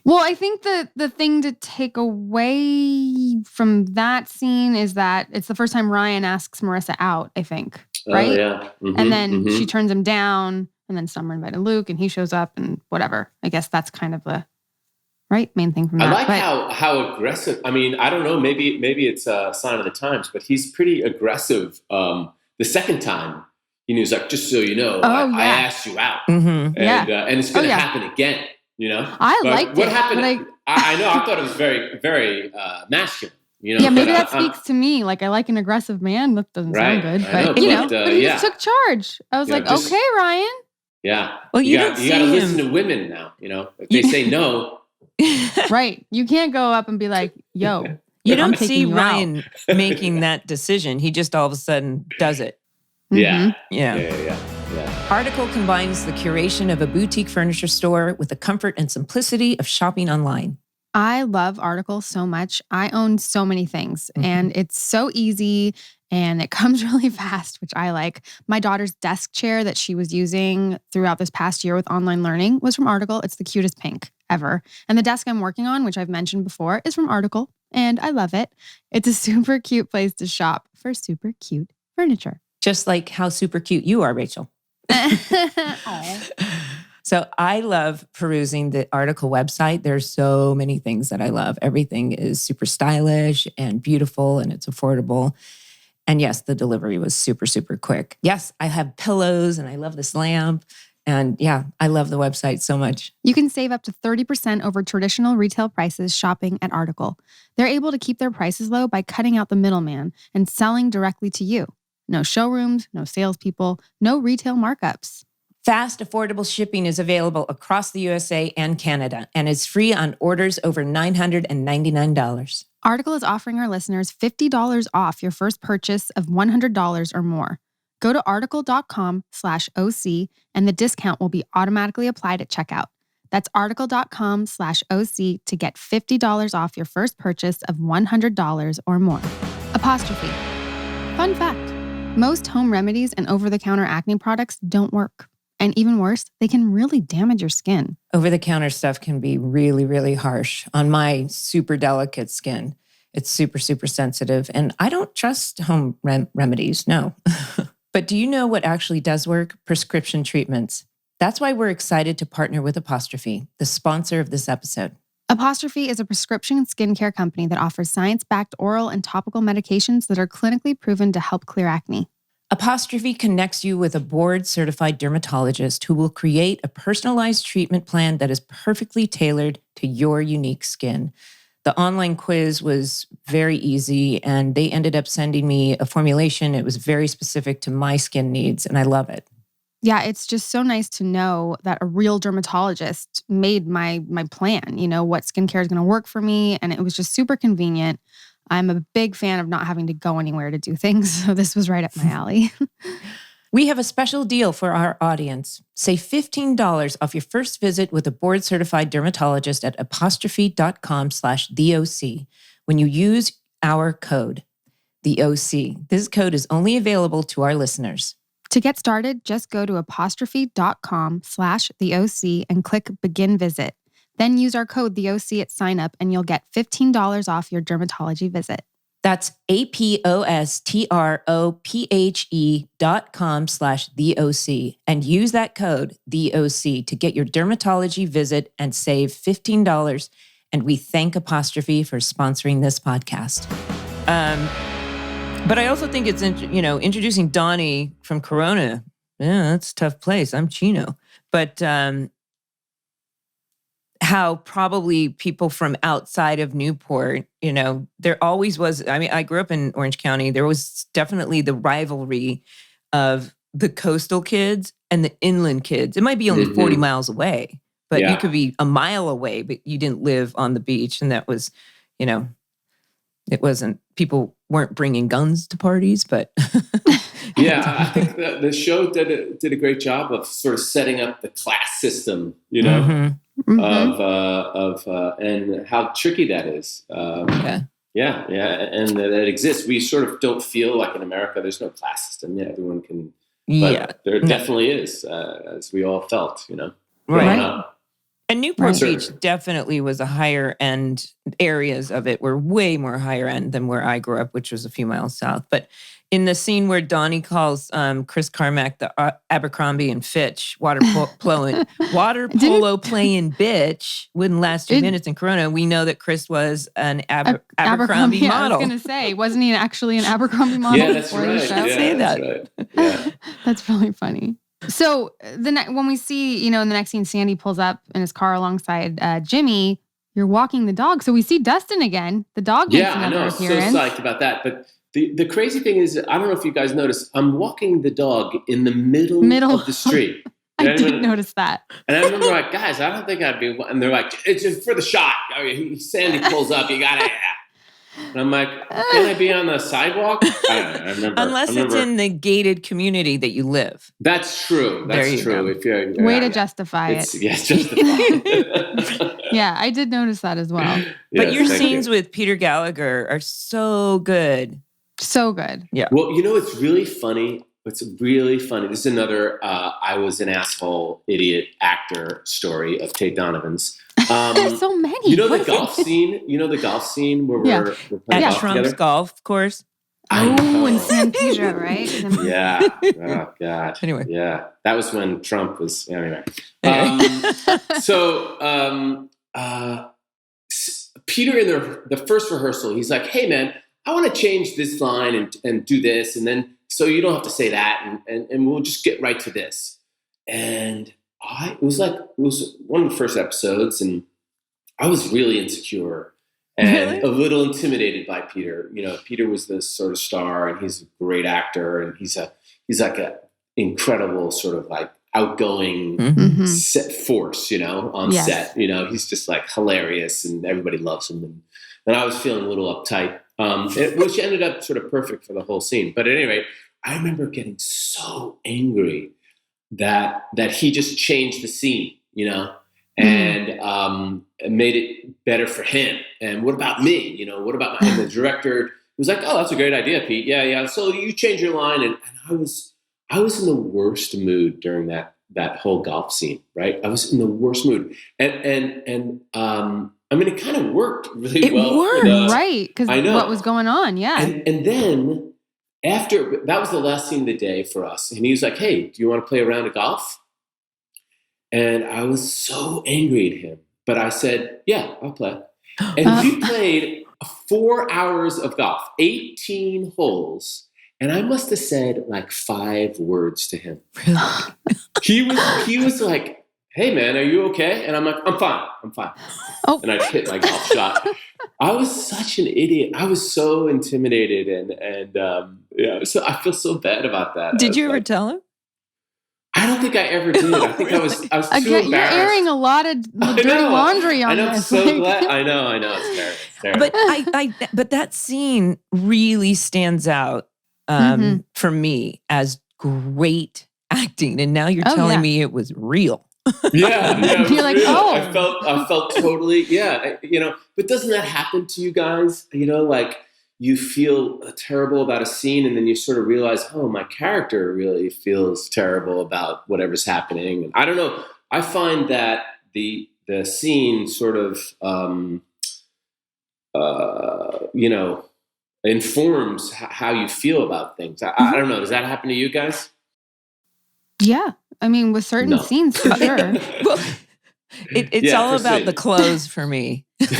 Well, I think the thing to take away from that scene is that it's the first time Ryan asks Marissa out, I think. Right? Oh, yeah. Mm-hmm, and then she turns him down, and then Summer invited Luke, and he shows up, and whatever. I guess that's kind of the main thing from that. I like how aggressive. I mean, I don't know. Maybe it's a sign of the times, but he's pretty aggressive. The second time, he was like, "Just so you know, I asked you out, and it's going to happen again." I liked what it. happened? I know. I thought it was very, very masculine. You know, Yeah, maybe but that speaks to me. Like, I like an aggressive man. That doesn't sound good, I know, but he just took charge. I was like, just, okay, Ryan. Yeah. Well, you got to listen to women now. You know, if they say no. Right. You can't go up and be like, yo. You don't see Ryan making that decision. He just all of a sudden does it. Yeah. Yeah. Article combines the curation of a boutique furniture store with the comfort and simplicity of shopping online. I love Article so much. I own so many things and it's so easy and it comes really fast, which I like. My daughter's desk chair that she was using throughout this past year with online learning was from Article. It's the cutest pink ever. And the desk I'm working on, which I've mentioned before, is from Article and I love it. It's a super cute place to shop for super cute furniture. Just like how super cute you are, Rachel. So I love perusing the Article website. There's so many things that I love. Everything is super stylish and beautiful and it's affordable. And yes, the delivery was super, super quick. Yes, I have pillows and I love this lamp. And yeah, I love the website so much. You can save up to 30% over traditional retail prices shopping at Article. They're able to keep their prices low by cutting out the middleman and selling directly to you. No showrooms, no salespeople, no retail markups. Fast, affordable shipping is available across the USA and Canada and is free on orders over $999. Article is offering our listeners $50 off your first purchase of $100 or more. Go to article.com/OC and the discount will be automatically applied at checkout. That's article.com/OC to get $50 off your first purchase of $100 or more. Apostrophe. Fun fact. Most home remedies and over-the-counter acne products don't work. And even worse, they can really damage your skin. Over-the-counter stuff can be really, really harsh on my super delicate skin. It's super, super sensitive. And I don't trust home remedies, no. But do you know what actually does work? Prescription treatments. That's why we're excited to partner with Apostrophe, the sponsor of this episode. Apostrophe is a prescription skincare company that offers science-backed oral and topical medications that are clinically proven to help clear acne. Apostrophe connects you with a board-certified dermatologist who will create a personalized treatment plan that is perfectly tailored to your unique skin. The online quiz was very easy, and they ended up sending me a formulation. It was very specific to my skin needs, and I love it. Yeah, it's just so nice to know that a real dermatologist made my plan, you know, what skincare is going to work for me, and it was just super convenient. I'm a big fan of not having to go anywhere to do things, so this was right up my alley. We have a special deal for our audience. Save $15 off your first visit with a board-certified dermatologist at apostrophe.com/TheOC when you use our code, TheOC. This code is only available to our listeners. To get started, just go to apostrophe.com/TheOC and click Begin Visit. Then use our code TheOC at sign up and you'll get $15 off your dermatology visit. That's apostrophe.com/TheOC and use that code TheOC to get your dermatology visit and save $15. And we thank Apostrophe for sponsoring this podcast. But I also think it's, introducing Donnie from Corona. Yeah, that's a tough place. I'm Chino. But how probably people from outside of Newport, there always was, I grew up in Orange County. There was definitely the rivalry of the coastal kids and the inland kids. It might be only 40 miles away, but you could be a mile away, but you didn't live on the beach. And that was, it wasn't, people weren't bringing guns to parties, but. Yeah, I think the show did a great job of sort of setting up the class system, of and how tricky that is. And that exists. We sort of don't feel like in America there's no class system. Yeah, everyone can. But there definitely is, as we all felt, Right. And Newport Beach definitely was a higher end. Areas of it were way more higher end than where I grew up, which was a few miles south. But in the scene where Donnie calls Chris Carmack the Abercrombie and Fitch water polo playing bitch wouldn't last 2 minutes in Corona. We know that Chris was an Abercrombie model. I was going to say, wasn't he actually an Abercrombie model? Yeah, that's right. The show? Say that. That's right. Yeah. That's really funny. So when we see, in the next scene, Sandy pulls up in his car alongside Jimmy, you're walking the dog. So we see Dustin again. The dog makes I another know. appearance. So psyched about that. But the crazy thing is, I don't know if you guys noticed, I'm walking the dog in the middle of the street. I did notice that. And I remember like, guys, I don't think I'd be, and they're like, it's just for the shot. I mean, Sandy pulls up, you gotta. And I'm like, can I be on the sidewalk? I don't know. I remember. Unless it's in the gated community that you live. That's true. That's true. If you're, way to justify it. Yes, justify it. Yeah, I did notice that as well. But your scenes with Peter Gallagher are so good. So good. Yeah. Well, it's really funny. It's really funny. This is another I was an asshole, idiot actor story of Tate Donovan's. There's so many. You know the golf scene? You know the golf scene where we're playing golf Trump's together? golf course. Oh, in San Pedro, right? Yeah. Oh, God. Anyway. Yeah. That was when Trump was, anyway. Peter in the first rehearsal, he's like, hey, man, I want to change this line and do this. And then, so you don't have to say that. And we'll just get right to this. And it was one of the first episodes, and I was really insecure and a little intimidated by Peter. Peter was this sort of star, and he's a great actor, and he's like a incredible sort of like outgoing set force, on set. He's just like hilarious, and everybody loves him. And I was feeling a little uptight, which ended up sort of perfect for the whole scene. But at any rate, I remember getting so angry that he just changed the scene, and made it better for him. And what about me? What about and the director was like, oh, that's a great idea, Pete. Yeah. So you change your line. And I was in the worst mood during that whole golf scene, right? I was in the worst mood. And I mean, it kind of worked really well. It worked, right? Because what was going on, yeah. And then after, that was the last scene of the day for us. And he was like, hey, do you want to play a round of golf? And I was so angry at him. But I said, yeah, I'll play. And we played 4 hours of golf, 18 holes. And I must have said like 5 words to him. He was like, hey, man, are you okay? And I'm like, I'm fine. Oh. And I hit my golf shot. I was such an idiot. I was so intimidated. And so I feel so bad about that. Did you ever tell him? I don't think I ever did. I think I was too embarrassed. You're airing a lot of dirty laundry on this. I'm so glad. I know. It's terrible. But that scene really stands out for me as great acting. And now you're telling me it was real. Yeah, you're like, real. oh, I felt totally, but doesn't that happen to you guys? Like you feel terrible about a scene, and then you sort of realize, oh, my character really feels terrible about whatever's happening. And I don't know. I find that the scene sort of, informs how you feel about things. I don't know. Does that happen to you guys? Yeah. I mean, with certain scenes, for sure. Well, it's all about the clothes for me. That's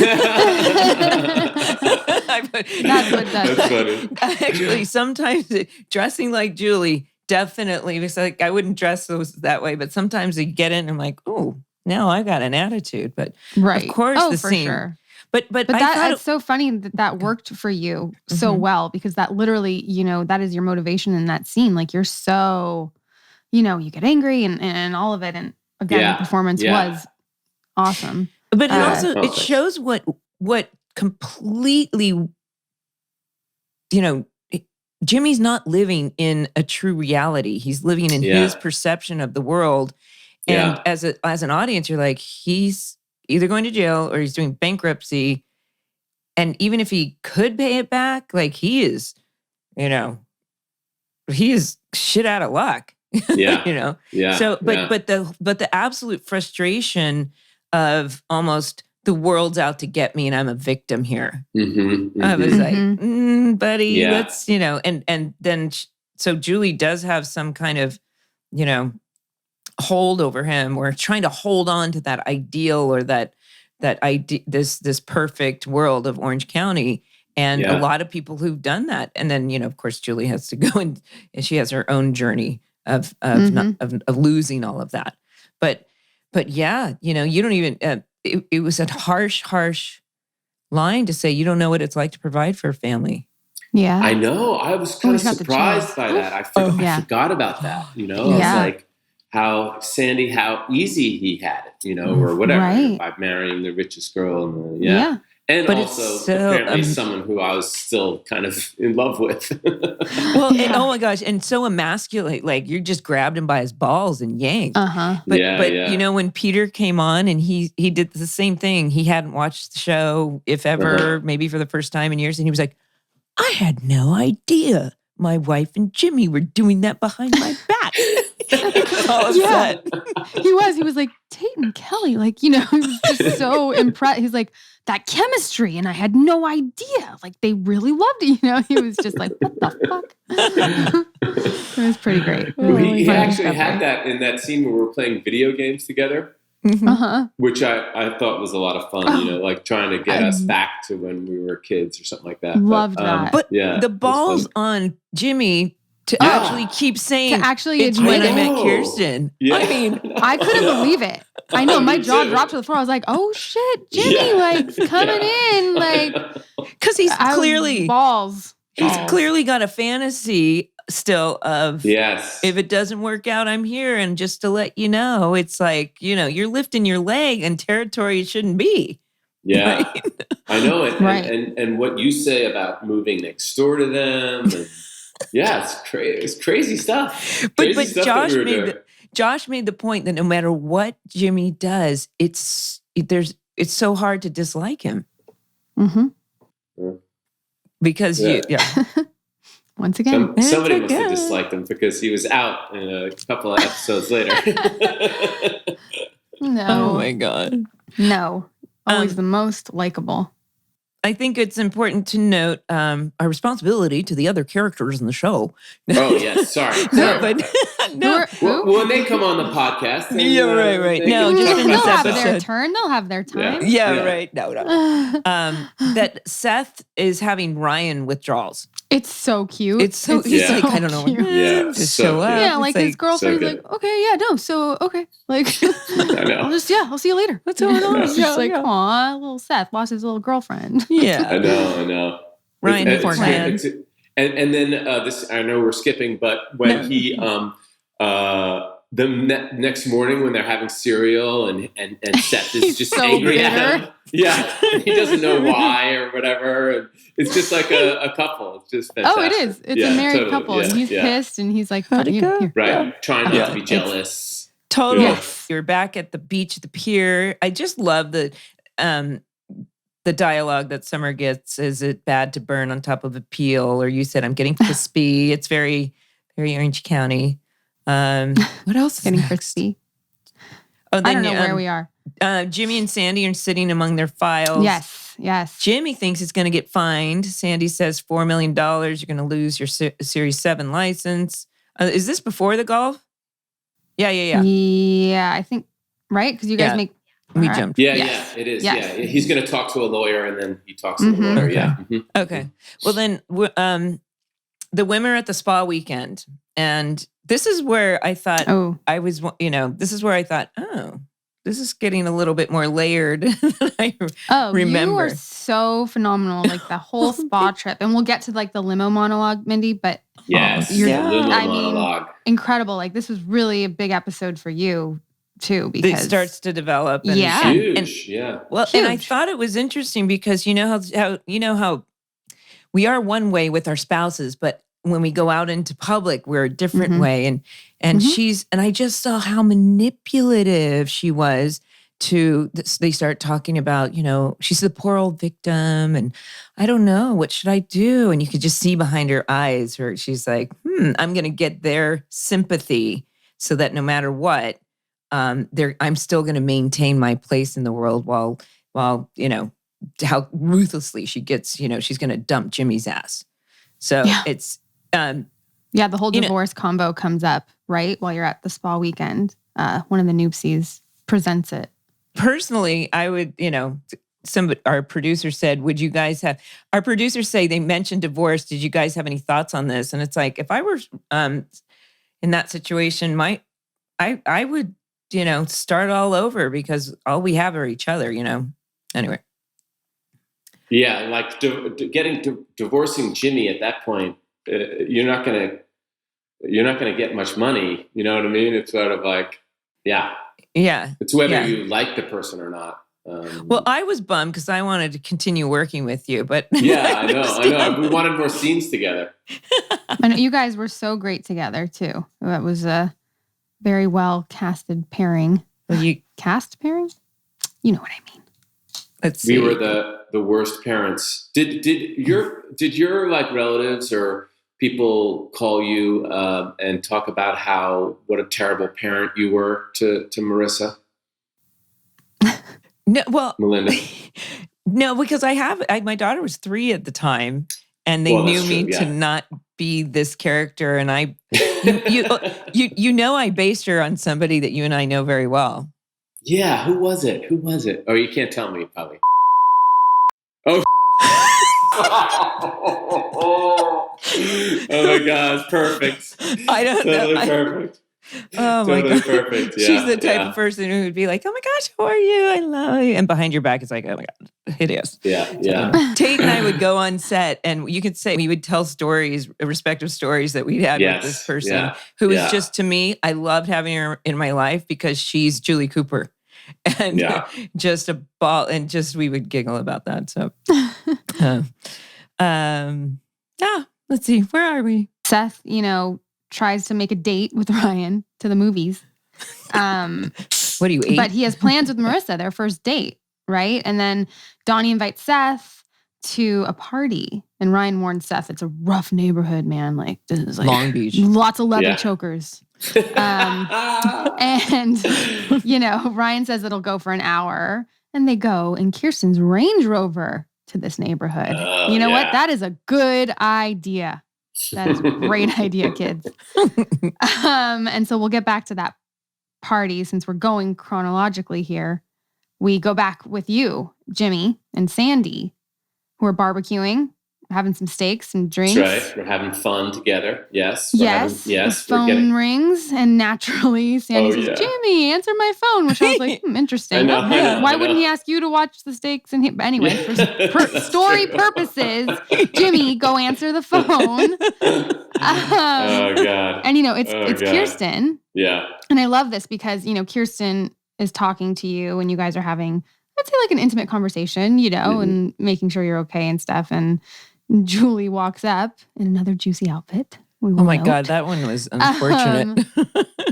what does. That's funny. Actually, sometimes dressing like Julie, definitely, because I wouldn't dress that way, but sometimes you get in and I'm like, oh, now I got an attitude. But of course, the for scene. Sure. But it's so funny that worked for you so well, because that literally, that is your motivation in that scene. Like you're so, you get angry and all of it. And again, the performance was awesome. But it shows what completely, Jimmy's not living in a true reality. He's living in his perception of the world. And as an audience, you're like, he's either going to jail or he's doing bankruptcy. And even if he could pay it back, like he is shit out of luck. Yeah. So, but the absolute frustration of almost the world's out to get me and I'm a victim here. I was like, buddy, let's, and then, so Julie does have some kind of, hold over him, or trying to hold on to that ideal or that idea, this perfect world of Orange County. And a lot of people who've done that. And then, of course, Julie has to go and she has her own journey of losing all of that. But yeah, you don't even, it was a harsh line to say you don't know what it's like to provide for a family. Yeah. I know. I was kind of he's got the surprised chills. by that. I Yeah. forgot about that. You know, Yeah. it's like how easy he had it, you know, or whatever, Right. by marrying the richest girl. And Yeah. And But also, it's so, apparently, someone who I was still kind of in love with. Well, and, oh my gosh, and so emasculate. Like you just grabbed him by his balls and yanked. But you know, when Peter came on and he did the same thing. He hadn't watched the show, if ever, maybe for the first time in years, and he was like, "I had no idea my wife and Jimmy were doing that behind my back." He was all upset. He was like, Tate and Kelly, like, you know, he was just so impressed. He's like, that chemistry, and I had no idea. Like, they really loved it. You know, he was just like, what the fuck? It was pretty great. He actually had that in that scene where we were playing video games together, which I thought was a lot of fun, you know, like trying to get us back to when we were kids or something like that. Loved that. But the balls on Jimmy to actually keep saying, to actually it's admit when I it. met Kirsten. Yeah. I mean, I couldn't believe it. I know, my Me jaw too. dropped to the floor. I was like, oh shit, Jimmy, like coming in, like, because he's clearly balls. He's clearly got a fantasy still of, yes, if it doesn't work out, I'm here. And just to let you know, it's like, you know, you're lifting your leg in territory it shouldn't be. Yeah, right? I know it. Right. And what you say about moving next door to them. And, yeah, it's crazy stuff. But Josh made the point that no matter what Jimmy does, it's so hard to dislike him. Because once again, somebody must have disliked him because he was out a couple of episodes later. No. Oh my God. No. Always the most likable. I think it's important to note our responsibility to the other characters in the show. Oh, yes. Sorry. No, but no. When they come on the podcast. Then, yeah, right. No, just in they'll this have episode. their turn. They'll have their time. Yeah, right. No. That Seth is having Ryan withdrawals. It's so cute. He's like, I don't know. Just so show up. Yeah, like his girlfriend's so like, okay, yeah, no, so okay, like, I know. I'll see you later. What's going on? It's just like, aw, little Seth lost his little girlfriend. Yeah, I know. Ryan, poor man. And then this, I know we're skipping, but when he the next morning when they're having cereal and Seth is just so angry bitter. at him. Yeah, he doesn't know why or whatever. And it's just like a couple. It's just fantastic. Oh, it is. It's a married couple, and he's pissed, and he's like, How'd it go? Here. Right, trying not to be jealous. Totally. Yes. You're back at the beach, at the pier. I just love the dialogue that Summer gets. Is it bad to burn on top of a peel? Or you said, I'm getting crispy. It's very, very Orange County. What else is Getting next? crispy. Oh, then I don't know where we are. Jimmy and Sandy are sitting among their files. Yes. Jimmy thinks he's going to get fined. Sandy says $4 million. You're going to lose your Series 7 license. Is this before the golf? Yeah. Yeah, I think, right? Because you guys make... We jumped. Yeah, Yes. it is. Yes. Yeah, he's going to talk to a lawyer, and then he talks to the lawyer. Okay. Yeah. Okay. Well, then the women are at the spa weekend. And this is where I thought this is where I thought, this is getting a little bit more layered than I remember. You are so phenomenal. Like the whole spa trip. And we'll get to like the limo monologue, Mindy, but Yes, the limo monologue. Incredible. Like this was really a big episode for you too, because it starts to develop. And, yeah. Huge. Well, Huge. and I thought it was interesting because you know how we are one way with our spouses, but when we go out into public, we're a different way. And I just saw how manipulative she was they start talking about, she's the poor old victim. And I don't know, what should I do? And you could just see behind her eyes where she's like, I'm going to get their sympathy so that no matter what, I'm still going to maintain my place in the world while, how ruthlessly she gets, she's going to dump Jimmy's ass. So it's, the whole divorce combo comes up, right? While you're at the spa weekend. One of the newpsies presents it. Personally, I would, our producer said, would you guys have, our producers say they mentioned divorce. Did you guys have any thoughts on this? And it's like, if I were in that situation, I would start all over because all we have are each other, Anyway. Yeah, like divorcing Jimmy at that point, you're not gonna get much money. You know what I mean? It's sort of like, yeah. It's whether you like the person or not. Well, I was bummed because I wanted to continue working with you, but yeah, I know. We wanted more scenes together. I know you guys were so great together too. That was a very well casted pairing. Cast pairing? You know what I mean. Let's see. We were the worst parents. Did your like relatives or people call you and talk about what a terrible parent you were to Marissa? No, well, Melinda. No, because my daughter was 3 at the time, and they knew me to not be this character, and I based her on somebody that you and I know very well. Yeah, who was it? Oh, you can't tell me, probably. Oh. Oh my gosh, perfect. I don't totally know. Perfect. Oh my totally God. Perfect. Yeah, she's the type of person who would be like, "Oh my gosh, how are you? I love you." And behind your back, it's like, "Oh my God, hideous." Yeah. Tate and I would go on set, and you could say we would tell stories, respective stories that we'd had with this person who was just, to me, I loved having her in my life because she's Julie Cooper. And just a ball, and just we would giggle about that. So, let's see, where are we? Seth, tries to make a date with Ryan to the movies. What are you, 8? But he has plans with Marissa, their first date, right? And then Donnie invites Seth to a party, and Ryan warns Seth, it's a rough neighborhood, man. Like, this is like Long Beach, lots of leather chokers. And Ryan says it'll go for an hour, and they go in Kirsten's Range Rover to this neighborhood. You know what? That is a good idea. That is a great idea, kids. And so we'll get back to that party since we're going chronologically here. We go back with you, Jimmy and Sandy, who are barbecuing, having some steaks and drinks. That's right. We're having fun together. Yes. The phone rings, and naturally Sandy says, "Jimmy, answer my phone," which I was like, interesting. Why wouldn't he ask you to watch the steaks? But anyway, for story purposes, Jimmy, go answer the phone. Oh God. And it's Kirsten. Yeah. And I love this because Kirsten is talking to you, and you guys are having, I'd say, like an intimate conversation, and making sure you're okay and stuff. And Julie walks up in another juicy outfit. Oh my God, that one was unfortunate.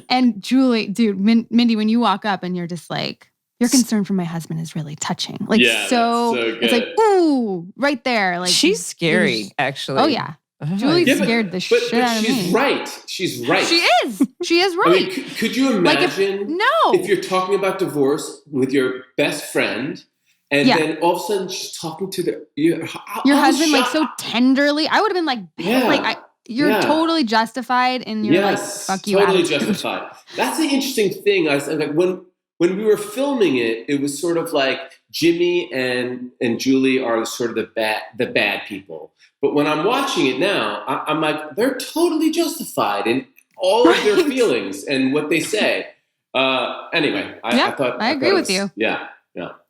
And Julie, dude, Mindy, when you walk up and you're just like, your concern for my husband is really touching. Like, so it's like, ooh, right there. Like, she's scary, actually. Oh yeah. Julie scared the shit out of me. She's right. She's right. She is right. I mean, could you imagine if you're talking about divorce with your best friend, and then all of a sudden she's talking to your husband like so tenderly? I would have been like, you're totally justified in your like, fuck you totally attitude. Justified. That's the interesting thing. I was like, when we were filming it, it was sort of like Jimmy and Julie are sort of the bad people. But when I'm watching it now, I'm like, they're totally justified in all of their feelings and what they say. Anyway, I thought I agree with you. Yeah.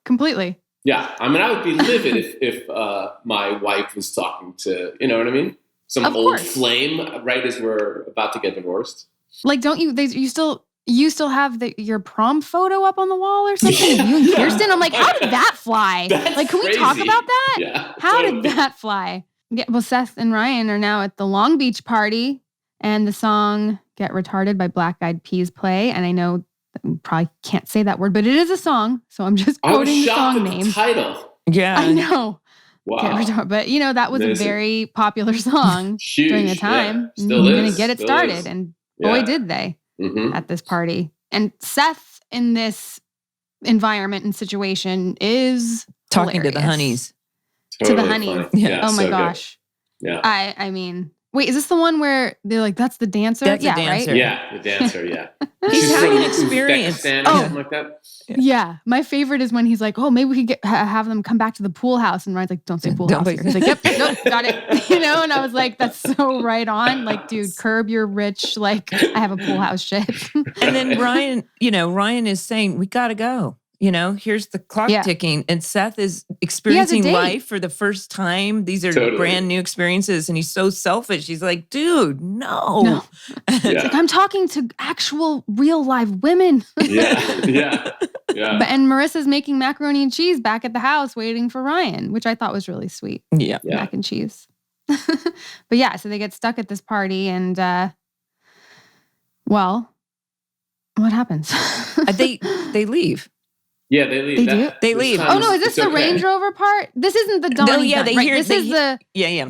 Completely. Yeah, I mean, I would be livid if my wife was talking to, you know what I mean? Some old flame right as we're about to get divorced. Like, don't you? You still have your prom photo up on the wall or something? You and Kirsten? I'm like, how did that fly? Like, can we talk about that? Yeah, how did that fly? Yeah, well, Seth and Ryan are now at the Long Beach party, and the song "Get Retarded" by Black Eyed Peas play. And I know that we probably can't say that word, but it is a song, so I'm just quoting the song name. The title. Yeah, I know. Wow. But that was a very popular song during the time. Yeah. Still is. Going to get it started, and boy, did they at this party. And Seth in this environment and situation is talking hilarious. to the honeys. Totally to the honeys. Yeah, oh my so gosh. Good. Yeah. I mean, Wait, is this the one where they're like, that's the dancer? That's the yeah, dancer. right? Yeah, the dancer, yeah. He's She's having from experience. Uzbekistan or something like that. Yeah. My favorite is when he's like, oh, maybe we could have them come back to the pool house. And Ryan's like, don't say pool house here. He's like, yep, nope, got it. And I was like, that's so right on. Like, dude, curb your rich, like, I have a pool house shit. And then Ryan is saying, we got to go. Here's the clock ticking. And Seth is experiencing life for the first time. These are brand new experiences. And he's so selfish. He's like, dude, no. It's like, I'm talking to actual real live women. Yeah. And Marissa's making macaroni and cheese back at the house waiting for Ryan, which I thought was really sweet. Yeah. Mac and cheese. But yeah, so they get stuck at this party and, well, what happens? They leave. Yeah, they leave. They leave. Oh no, is this the Range Rover part? This isn't the Donnie. No, yeah, Yeah.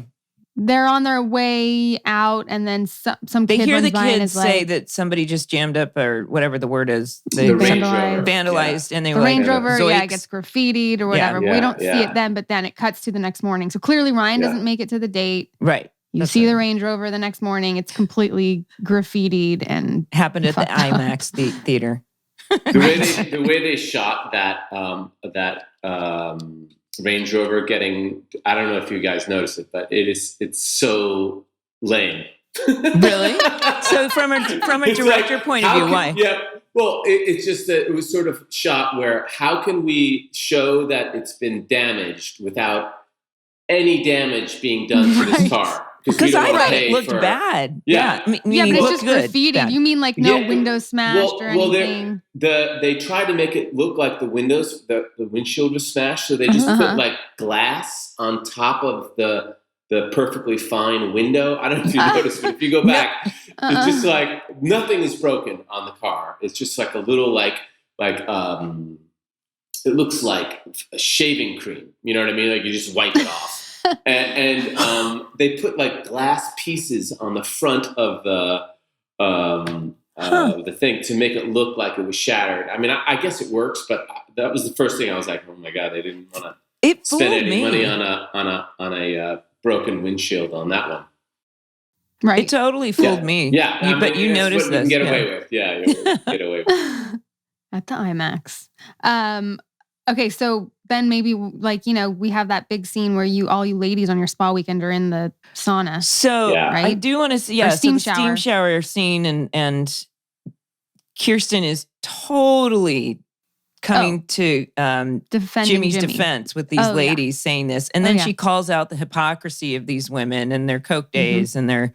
They're on their way out, and then some they kid hear runs the by and kids is say like, that somebody just jammed up or whatever the word is. The Range Rover. Vandalized, and they the were Range like, Rover, zoinks. gets graffitied or whatever. We don't see it then, but then it cuts to the next morning. So clearly Ryan doesn't make it to the date. Right. You see the Range Rover the next morning. It's completely graffitied and happened at the IMAX theater. The way they shot that Range Rover getting, I don't know if you guys noticed it, but it's so lame. Really? So from a director point of view, why? Yeah. Well, it's just that it was sort of shot where how can we show that it's been damaged without any damage being done to this car? Because I thought it looked bad. Yeah. But it's just graffiti. You mean like no windows smashed or anything? They tried to make it look like the windows, the windshield was smashed, so they just put like glass on top of the perfectly fine window. I don't know if you noticed, but if you go back, it's just like nothing is broken on the car. It's just like a little like it looks like a shaving cream. You know what I mean? Like you just wipe it off. And they put like glass pieces on the front of the thing to make it look like it was shattered. I mean, I guess it works, but that was the first thing I was like, oh my God, they didn't want to spend any money on a broken windshield on that one. Right. It totally fooled me. Yeah. But you noticed this. You can get away with. Yeah, you get away with. At the IMAX. Okay, so then maybe like, we have that big scene where all you ladies on your spa weekend are in the sauna. So right? I do want to see, steam steam shower scene and Kirsten is totally coming to Jimmy's defense with these ladies saying this. And then she calls out the hypocrisy of these women and their Coke days and their,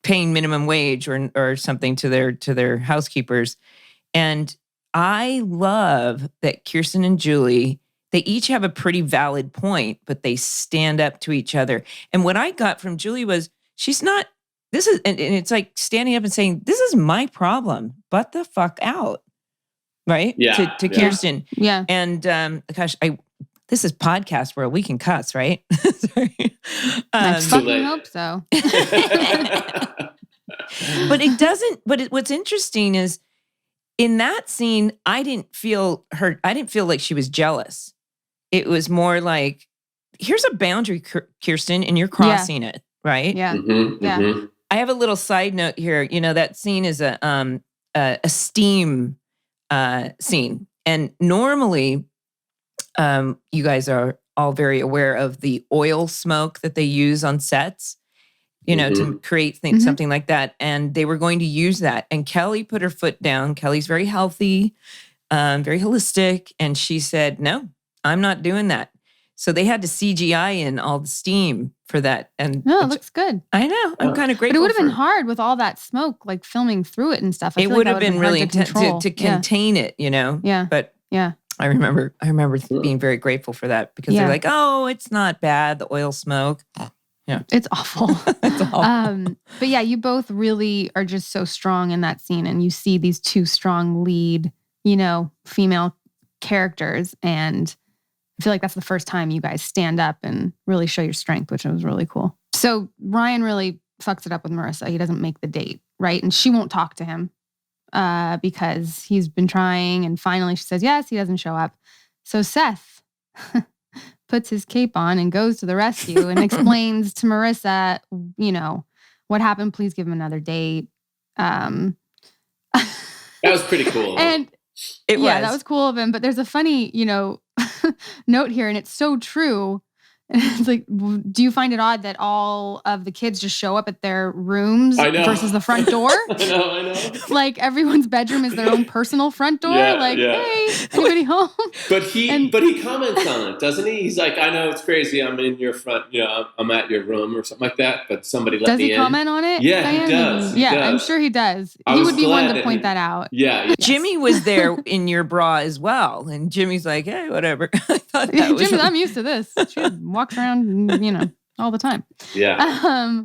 paying minimum wage or something to their housekeepers. And I love that Kirsten and Julie, they each have a pretty valid point, but they stand up to each other. And what I got from Julie was, and it's like standing up and saying, this is my problem, butt the fuck out. Right? Yeah. To Kirsten. Yeah. And this is podcast world. We can cuss, right? Sorry. I fucking hope so. But it doesn't, what's interesting is in that scene, I didn't feel like she was jealous. It was more like, here's a boundary, Kirsten, and you're crossing it, right? Yeah. Mm-hmm. I have a little side note here. That scene is a steam scene. And normally, you guys are all very aware of the oil smoke that they use on sets, to create something like that. And they were going to use that. And Kelly put her foot down. Kelly's very healthy, very holistic. And she said, no, I'm not doing that. So they had to CGI in all the steam for that. And no, it looks good. I know. I'm kind of grateful. But it would have been hard with all that smoke, like filming through it and stuff. It would have been really intense to contain it, Yeah. But yeah. I remember being very grateful for that because they're like, oh, it's not bad, the oil smoke. Yeah. It's awful. It's awful. But yeah, you both really are just so strong in that scene. And you see these two strong lead, female characters. And I feel like that's the first time you guys stand up and really show your strength, which was really cool. So Ryan really fucks it up with Marissa. He doesn't make the date, right? And she won't talk to him because he's been trying. And finally she says yes, he doesn't show up. So Seth puts his cape on and goes to the rescue and explains to Marissa, what happened. Please give him another date. That was pretty cool. And that was cool of him. But there's a funny, note here, and it's so true. And it's like, do you find it odd that all of the kids just show up at their rooms versus the front door? I know. Like everyone's bedroom is their own personal front door. Hey, anybody home? But he comments on it, doesn't he? He's like, I know it's crazy. I'm in your front, I'm at your room or something like that. But somebody let me in. Does he comment on it? Yeah, he does. He does. I'm sure he does. He would be one to point that out. Yeah. Yes. Jimmy was there in your bra as well. And Jimmy's like, hey, whatever. I thought that was I'm used to this. She walks around, all the time. Yeah.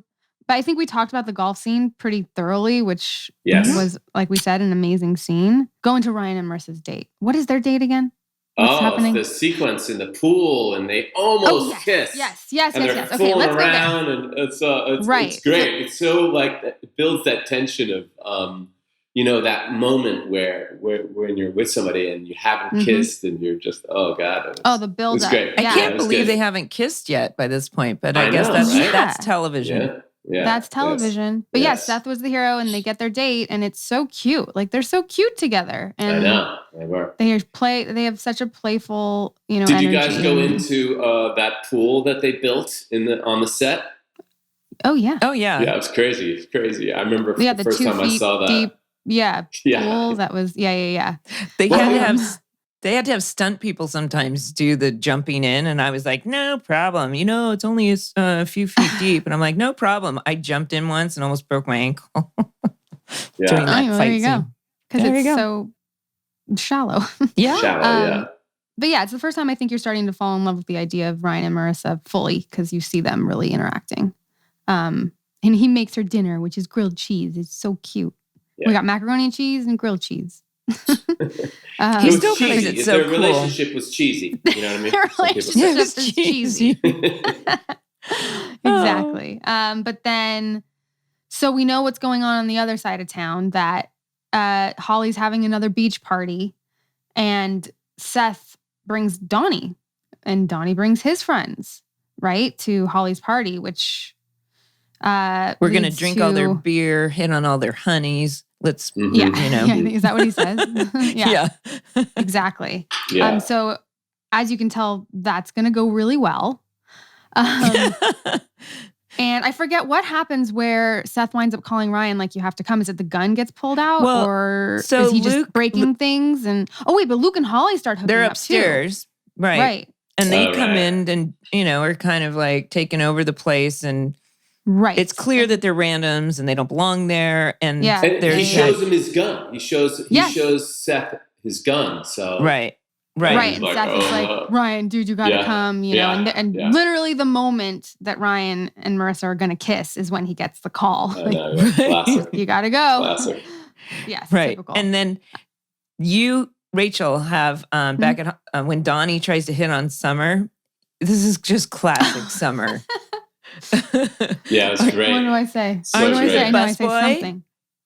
But I think we talked about the golf scene pretty thoroughly, which was, like we said, an amazing scene. Going to Ryan and Marissa's date. What is their date again? What's happening? The sequence in the pool, and they almost kiss. Yes. And they're Okay, let's around, go there. and it's great. It's so like it builds that tension of that moment where when you're with somebody and you haven't kissed and you're just the build up. Great. I can't believe they haven't kissed yet by this point, but I guess that's television. Yeah, that's television. Yes. But yes, Seth was the hero, and they get their date, and it's so cute. Like they're so cute together. And I know they were. They have such a playful, Did energy. you guys go into that pool that they built on the set? Oh yeah. Yeah, it was crazy. It's crazy. I remember the first time I saw that. Deep, pool. That was They had to have stunt people sometimes do the jumping in. And I was like, no problem. It's only a few feet deep. And I'm like, no problem. I jumped in once and almost broke my ankle. During that fight there you go. scene. Because it's so shallow. Yeah. But yeah, it's the first time I think you're starting to fall in love with the idea of Ryan and Marissa fully, because you see them really interacting. And he makes her dinner, which is grilled cheese. It's so cute. Yeah. We got macaroni and cheese and grilled cheese. He still thinks it's so Their cool. relationship was cheesy. You know what I mean? Their relationship is cheesy. Exactly. But then, so we know what's going on the other side of town, that Holly's having another beach party, and Seth brings Donnie, and Donnie brings his friends, right, to Holly's party, which we're going to drink all their beer, hit on all their honeys. Let's, is that what he says? Yeah. Exactly. Yeah. So as you can tell, that's going to go really well. And I forget what happens where Seth winds up calling Ryan, like, you have to come. Is it the gun gets pulled out, or is he just breaking things? And but Luke and Holly start hooking they're up upstairs. too. Right. And they come in and, are kind of like taking over the place, and it's clear that they're randoms and they don't belong there. And he shows him his gun. He shows Seth his gun. So Right. And like, Seth is like, Ryan, dude, you got to come, know. And literally the moment that Ryan and Marissa are going to kiss is when he gets the call. Classic. You got to go. Classic. Yes. Right. Typical. And then you, Rachel, have back at when Donnie tries to hit on Summer. This is just classic Summer. Yeah, it's great. What do I say? So what do I say? I know I Bus say boy? something.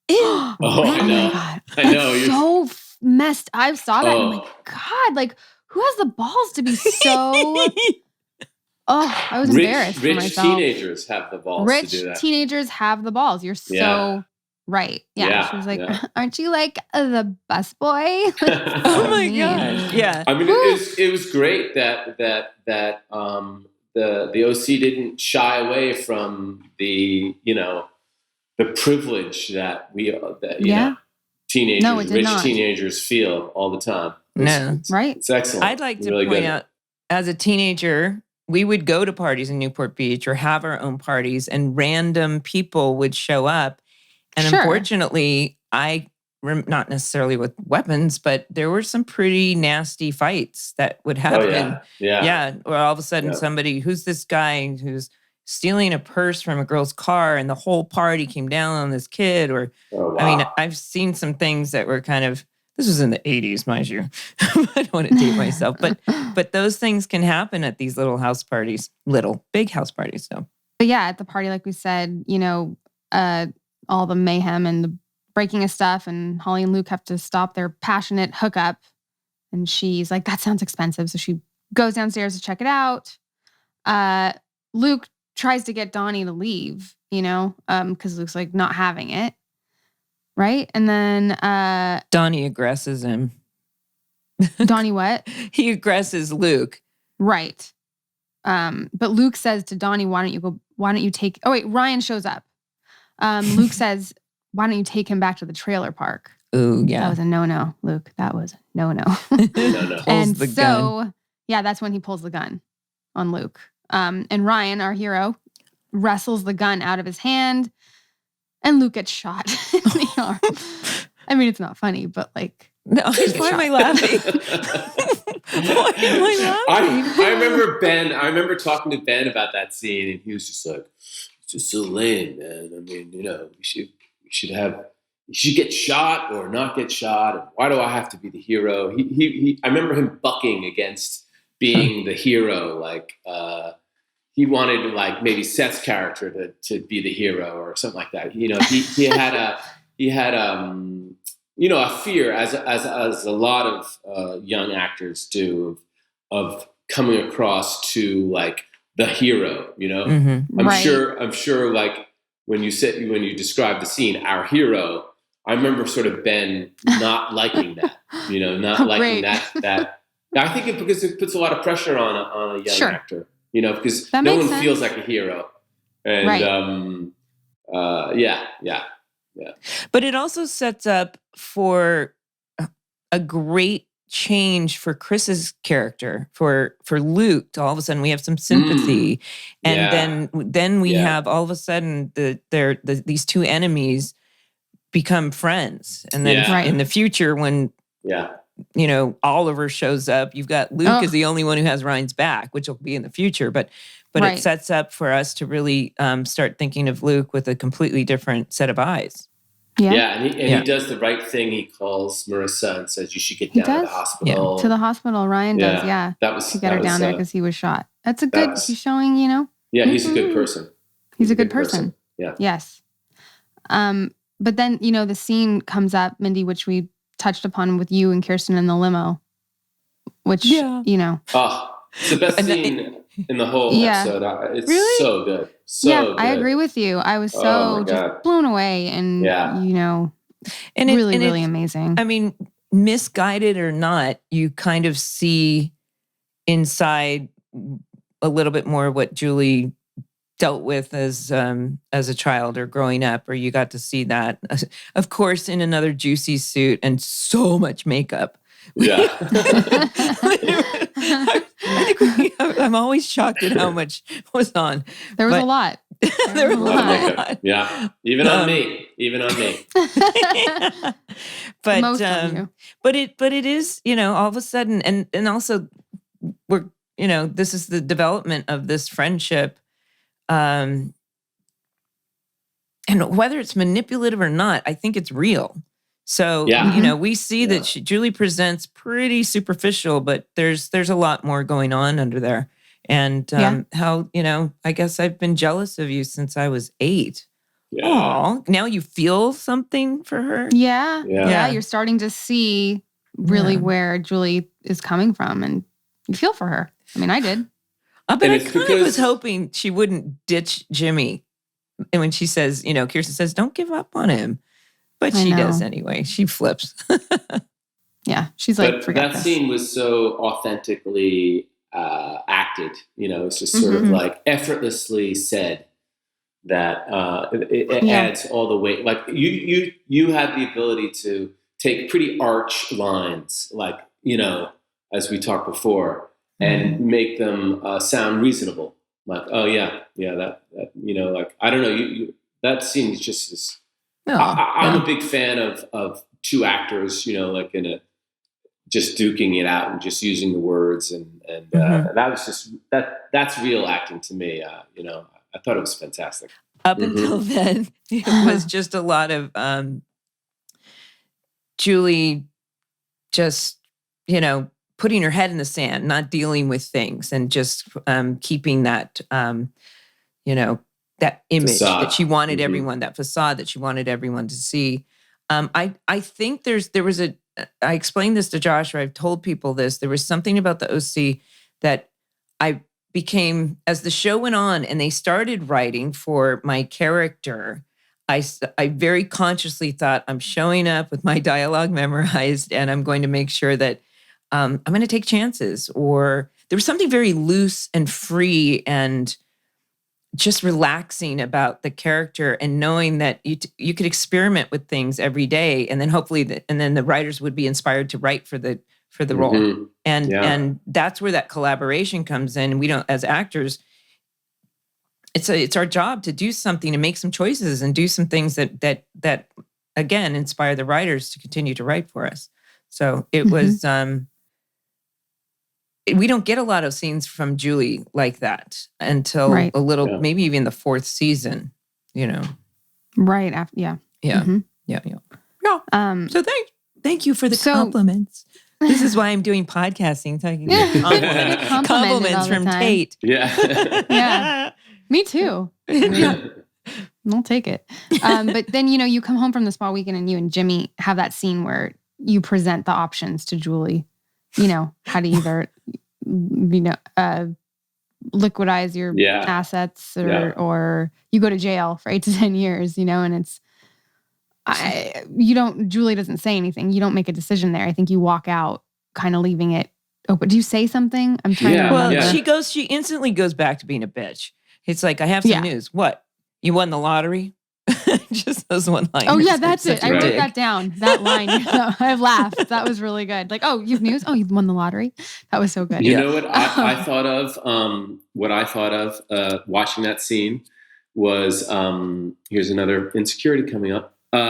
Oh, I know. My God. I know. That's so messed. I saw that and I'm like, God, like, who has the balls to be so... I was embarrassed for myself. Rich teenagers have the balls to do that. Rich teenagers have the balls. You're so right. Yeah. She was like, aren't you like the bus boy? Oh my gosh. Yeah. I mean, it was great that the OC didn't shy away from the privilege that teenagers feel all the time. It's excellent. I'd like to really point out, as a teenager, we would go to parties in Newport Beach or have our own parties, and random people would show up. And unfortunately, not necessarily with weapons, but there were some pretty nasty fights that would happen. Or all of a sudden somebody, who's this guy who's stealing a purse from a girl's car, and the whole party came down on this kid. Or, I mean, I've seen some things that were kind of, this was in the 80s, mind you. I don't want to date myself, but those things can happen at these little house parties, big house parties. So, but yeah, at the party, like we said, all the mayhem and the breaking of stuff, and Holly and Luke have to stop their passionate hookup. And she's like, that sounds expensive. So she goes downstairs to check it out. Luke tries to get Donnie to leave, because Luke's like not having it. Right? And then Donnie aggresses him. Donnie what? He aggresses Luke. Right. But Luke says to Donnie, why don't you take, oh wait, Ryan shows up. Luke says, why don't you take him back to the trailer park? Ooh, yeah. That was a no-no, Luke. That was a no-no. No. And the so, gun. yeah, that's when he pulls the gun on Luke. And Ryan, our hero, wrestles the gun out of his hand and Luke gets shot in the arm. I mean, it's not funny, but like. No, why am I laughing? Why am I laughing? I remember talking to Ben about that scene, and he was just like, "It's just so lame, man. I mean, you should get shot or not get shot. And why do I have to be the hero?" I remember him bucking against being the hero. Like he wanted like maybe Seth's character to be the hero or something like that. He had a fear, as a lot of young actors do, of coming across to like the hero. Mm-hmm. I'm sure. Like when you describe the scene, our hero, I remember sort of Ben not liking that. Not liking that. I think because it puts a lot of pressure on a young actor. Because that no one sense. feels like a hero, and right. Yeah. But it also sets up for a great change for Chris's character, for Luke. All of a sudden, we have some sympathy, and then we have all of a sudden these two enemies become friends, and then in the future when Oliver shows up, you've got Luke is the only one who has Ryan's back, which will be in the future, but it sets up for us to really start thinking of Luke with a completely different set of eyes. Yeah, and he does the right thing. He calls Marissa and says, "You should get down to the hospital." Yeah. To the hospital, Ryan does. Yeah, to get her down there because he was shot. That's a good. He's showing, Yeah, he's a good person. He's a good person. Yeah. Yes. But then the scene comes up, Mindy, which we touched upon with you and Kirsten in the limo, which it's the best scene in the whole episode. It's really? So good. So good. I agree with you. I was so just blown away and, and really amazing. I mean, misguided or not, you kind of see inside a little bit more what Julie dealt with as a child or growing up, or you got to see that, of course, in another juicy suit and so much makeup. Yeah. I'm always shocked at how much was on. There was a lot. There was a lot. Yeah. Even on me. But most of you. But it is, all of a sudden, and also we're, this is the development of this friendship. And whether it's manipulative or not, I think it's real. So, we see that Julie presents pretty superficial, but there's a lot more going on under there. And how, I guess I've been jealous of you since I was 8. Yeah. Aw, now you feel something for her? Yeah. You're starting to see really where Julie is coming from and you feel for her. I mean, I did. But I kind of was hoping she wouldn't ditch Jimmy. And when she says, Kirsten says, don't give up on him. But she does anyway. She flips. Yeah. She's like, forget that scene was so authentically acted. It's just sort of like effortlessly said that it adds all the weight. Like you had the ability to take pretty arch lines, like, as we talked before, and make them sound reasonable. Like, that like, I don't know, that scene is just I'm a big fan of two actors, like just duking it out and just using the words, and that was just that's real acting to me. I thought it was fantastic. Up until then, it was just a lot of Julie just, putting her head in the sand, not dealing with things, and just keeping that, that image facade that she wanted everyone, that facade that she wanted everyone to see. I think there was I explained this to Josh, or I've told people this. There was something about the OC that I became, as the show went on and they started writing for my character, I very consciously thought, I'm showing up with my dialogue memorized and I'm going to make sure that I'm going to take chances. Or there was something very loose and free and just relaxing about the character, and knowing that you could experiment with things every day, and then hopefully, and then the writers would be inspired to write for the role, and that's where that collaboration comes in. We don't, as actors, it's our job to do something, to make some choices, and do some things that again inspire the writers to continue to write for us. So it was. We don't get a lot of scenes from Julie like that until a little, maybe even the fourth season, Right. After, yeah. So thank you for the compliments. This is why I'm doing podcasting. So I can get compliments from Tate. Yeah. Yeah. Me too. I'll take it. But then, you come home from the spa weekend and you and Jimmy have that scene where you present the options to Julie, how to either, liquidize your assets or you go to jail for 8 to 10 years, and Julie doesn't say anything. You don't make a decision there. I think you walk out kind of leaving it open. Do you say something? I'm trying to remember. Well, she instantly goes back to being a bitch. It's like, I have some news. What? You won the lottery? Just those one lines. Oh yeah, that's it. I wrote that down. That line. I laughed. That was really good. Like, oh, you have news? Oh, you won the lottery? That was so good. You know what I thought of? What I thought of watching that scene was, here's another insecurity coming up. You're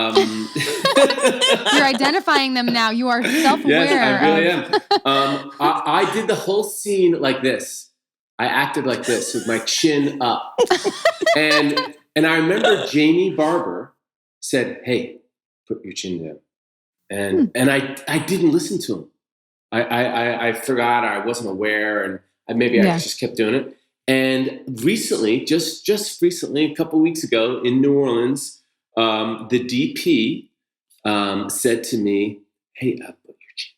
identifying them now. You are self-aware. Yes, I really am. I did the whole scene like this. I acted like this with my chin up. And I remember Jamie Barber said, "Hey, put your chin down." And I didn't listen to him. I forgot, or I wasn't aware, and maybe I just kept doing it. And recently, just recently, a couple of weeks ago in New Orleans, the DP said to me, "Hey, put your chin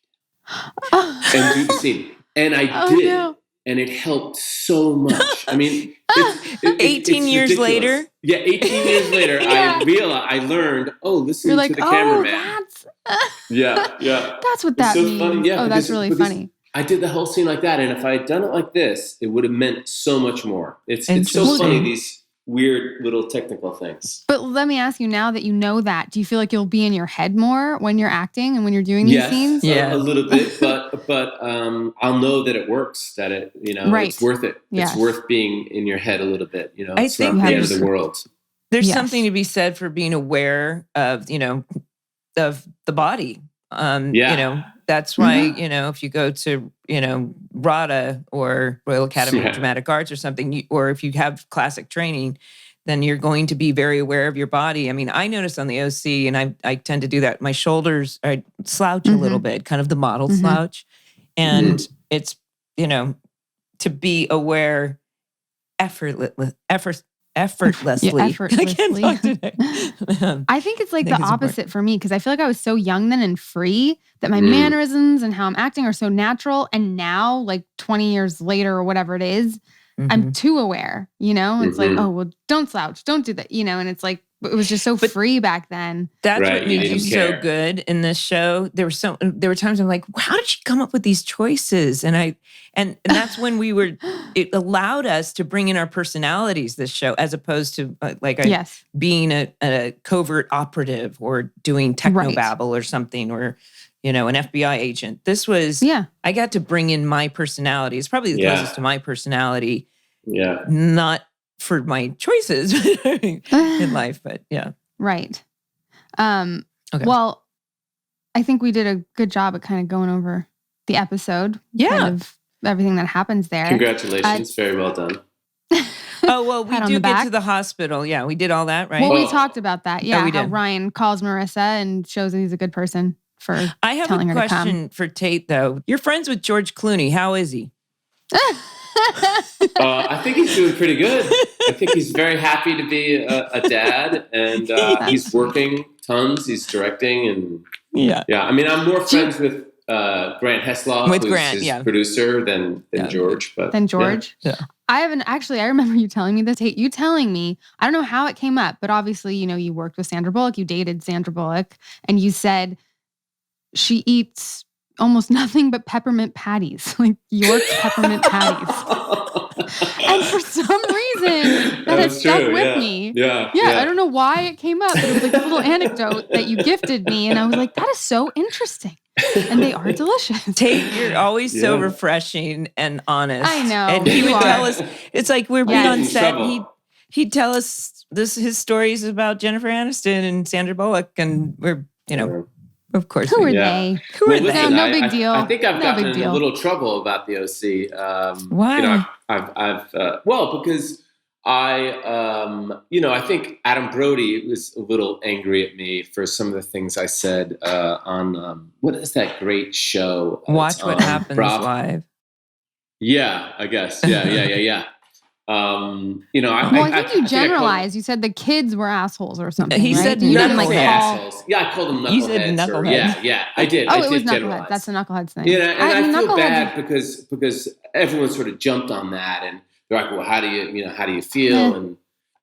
down and do the scene." And I did. No. And it helped so much. I mean, 18 years ridiculous. Later? Yeah, 18 years later, I learned, listen to the cameraman. That's what that means. Funny. Yeah, that's really funny. I did the whole scene like that. And if I had done it like this, it would have meant so much more. It's so funny, these weird little technical things. But let me ask you, now that you know that, do you feel like you'll be in your head more when you're acting and when you're doing these scenes? Yeah, a little bit, but I'll know that it works, that it, it's worth it. Yes. It's worth being in your head a little bit, I think not the end of the world. There's something to be said for being aware of, of the body. That's why, if you go to, RADA or Royal Academy of Dramatic Arts or something, or if you have classic training, then you're going to be very aware of your body. I mean, I noticed on the OC, and I tend to do that. My shoulders I slouch a little bit, kind of the model slouch. And it's, to be aware effortlessly. I can't talk today. I think it's like the opposite for me, because I feel like I was so young then and free that my mannerisms and how I'm acting are so natural. And now, like 20 years later or whatever it is, I'm too aware, It's like, oh, well, don't slouch, don't do that, and it's like, it was just so free back then. That's what made you so good in this show. There were times I'm like, how did she come up with these choices? And that's when it allowed us to bring in our personalities, this show, as opposed to being a covert operative or doing technobabble or something, or, an FBI agent. This was, I got to bring in my personality. It's probably the closest to my personality. Yeah. Not for my choices in life, but yeah. Right. Okay. Well, I think we did a good job at kind of going over the episode. Yeah. Kind of everything that happens there. Congratulations. Very well done. Oh, well, we do get to the hospital. Yeah, we did all that, right? Well, we talked about that. Yeah, how Ryan calls Marissa and shows that he's a good person for I have telling a her to come. question for Tate, though. You're friends with George Clooney. How is he? I think he's doing pretty good. I think he's very happy to be a dad, and he's working tons. He's directing, and I mean, I'm more friends with Grant Heslov, With who's Grant, his producer, than George. But Then George. Yeah. I remember you telling me this. You telling me, I don't know how it came up, but obviously, you worked with Sandra Bullock, you dated Sandra Bullock, and you said she eats almost nothing but peppermint patties, like York's peppermint patties. And for some reason, that has stuck with me. Yeah. I don't know why it came up, but it was like this little anecdote that you gifted me, and I was like, that is so interesting. And they are delicious. Tate, you're always so refreshing and honest. I know. And he would tell us, it's like we're being on set. He'd tell us his stories about Jennifer Aniston and Sandra Bullock, and we're, of course. Who are they? Who are they? No big deal. I think I've gotten in a little trouble about the OC. Why? Because I think Adam Brody was a little angry at me for some of the things I said on what is that great show? Watch What Happens Live. Yeah, I guess. Yeah. I think you generalized. You said the kids were assholes or something. He said you didn't assholes. Yeah, I called them knuckleheads. You said knuckleheads. Yeah, I did. Oh, it was knuckleheads. Generalize. That's the knuckleheads thing. Yeah, and I feel bad because everyone sort of jumped on that, and they're like, "Well, how do you feel?" Yeah. And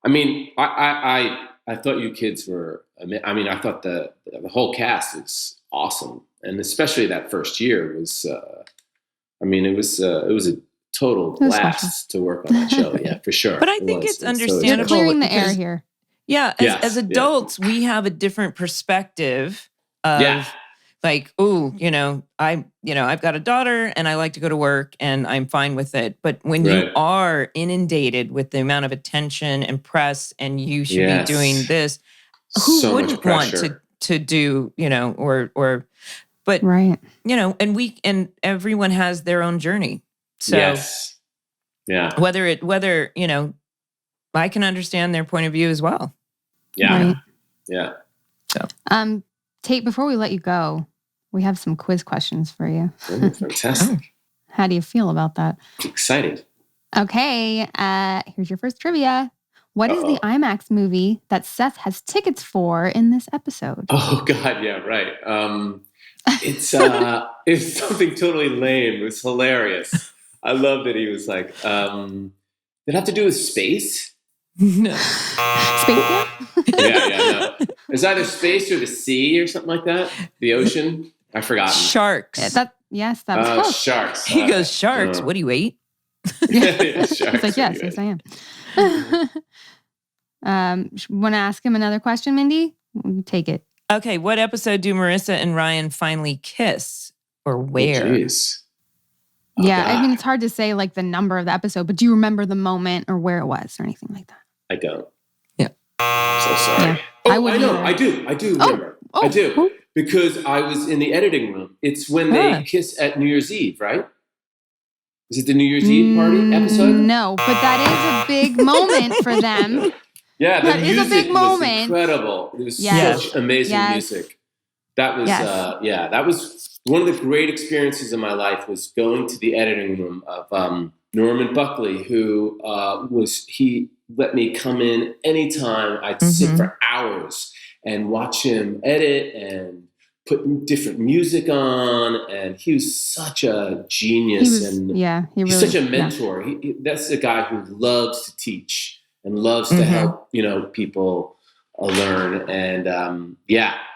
I mean, I thought you kids were. I mean, I thought the whole cast is awesome, and especially that first year was. It was a total blast to work on that show. Yeah, for sure. But I think it's understandable. You're clearing the air here. Yeah, as adults, we have a different perspective of like, I've got a daughter and I like to go to work and I'm fine with it. But when you are inundated with the amount of attention and press and you should be doing this, who wouldn't want to do, but and everyone has their own journey. So whether I can understand their point of view as well. Yeah. Right. Yeah. So Tate, before we let you go, we have some quiz questions for you. Oh, fantastic. How do you feel about that? Excited. Okay, here's your first trivia. What is the IMAX movie that Seth has tickets for in this episode? Oh God, yeah, right. It's something totally lame. It was hilarious. I love that he was like, did it have to do with space? No. Space? No. It's either space or the sea or something like that. The ocean. I forgot. Yeah, Sharks. that was close. Sharks. He goes, sharks. What do you eat? Sharks. It's like, yes, I am. Want to ask him another question, Mindy? You take it. Okay, what episode do Marissa and Ryan finally kiss, or where? Oh, geez. Yeah, God. I mean, it's hard to say like the number of the episode, but do you remember the moment or where it was or anything like that? I don't. Yeah. So sorry. Yeah. I know. I do remember. I do. Because I was in the editing room. It's when they kiss at New Year's Eve, right? Is it the New Year's Eve party episode? No, but that is a big moment for them. Yeah, that is a big moment. Was incredible. It was such amazing music. That was that was one of the great experiences in my life, was going to the editing room of Norman Buckley, who he let me come in anytime. I'd sit for hours and watch him edit and put different music on, and he was such a genius. He's such a mentor. That's a guy who loves to teach and loves to help people learn. And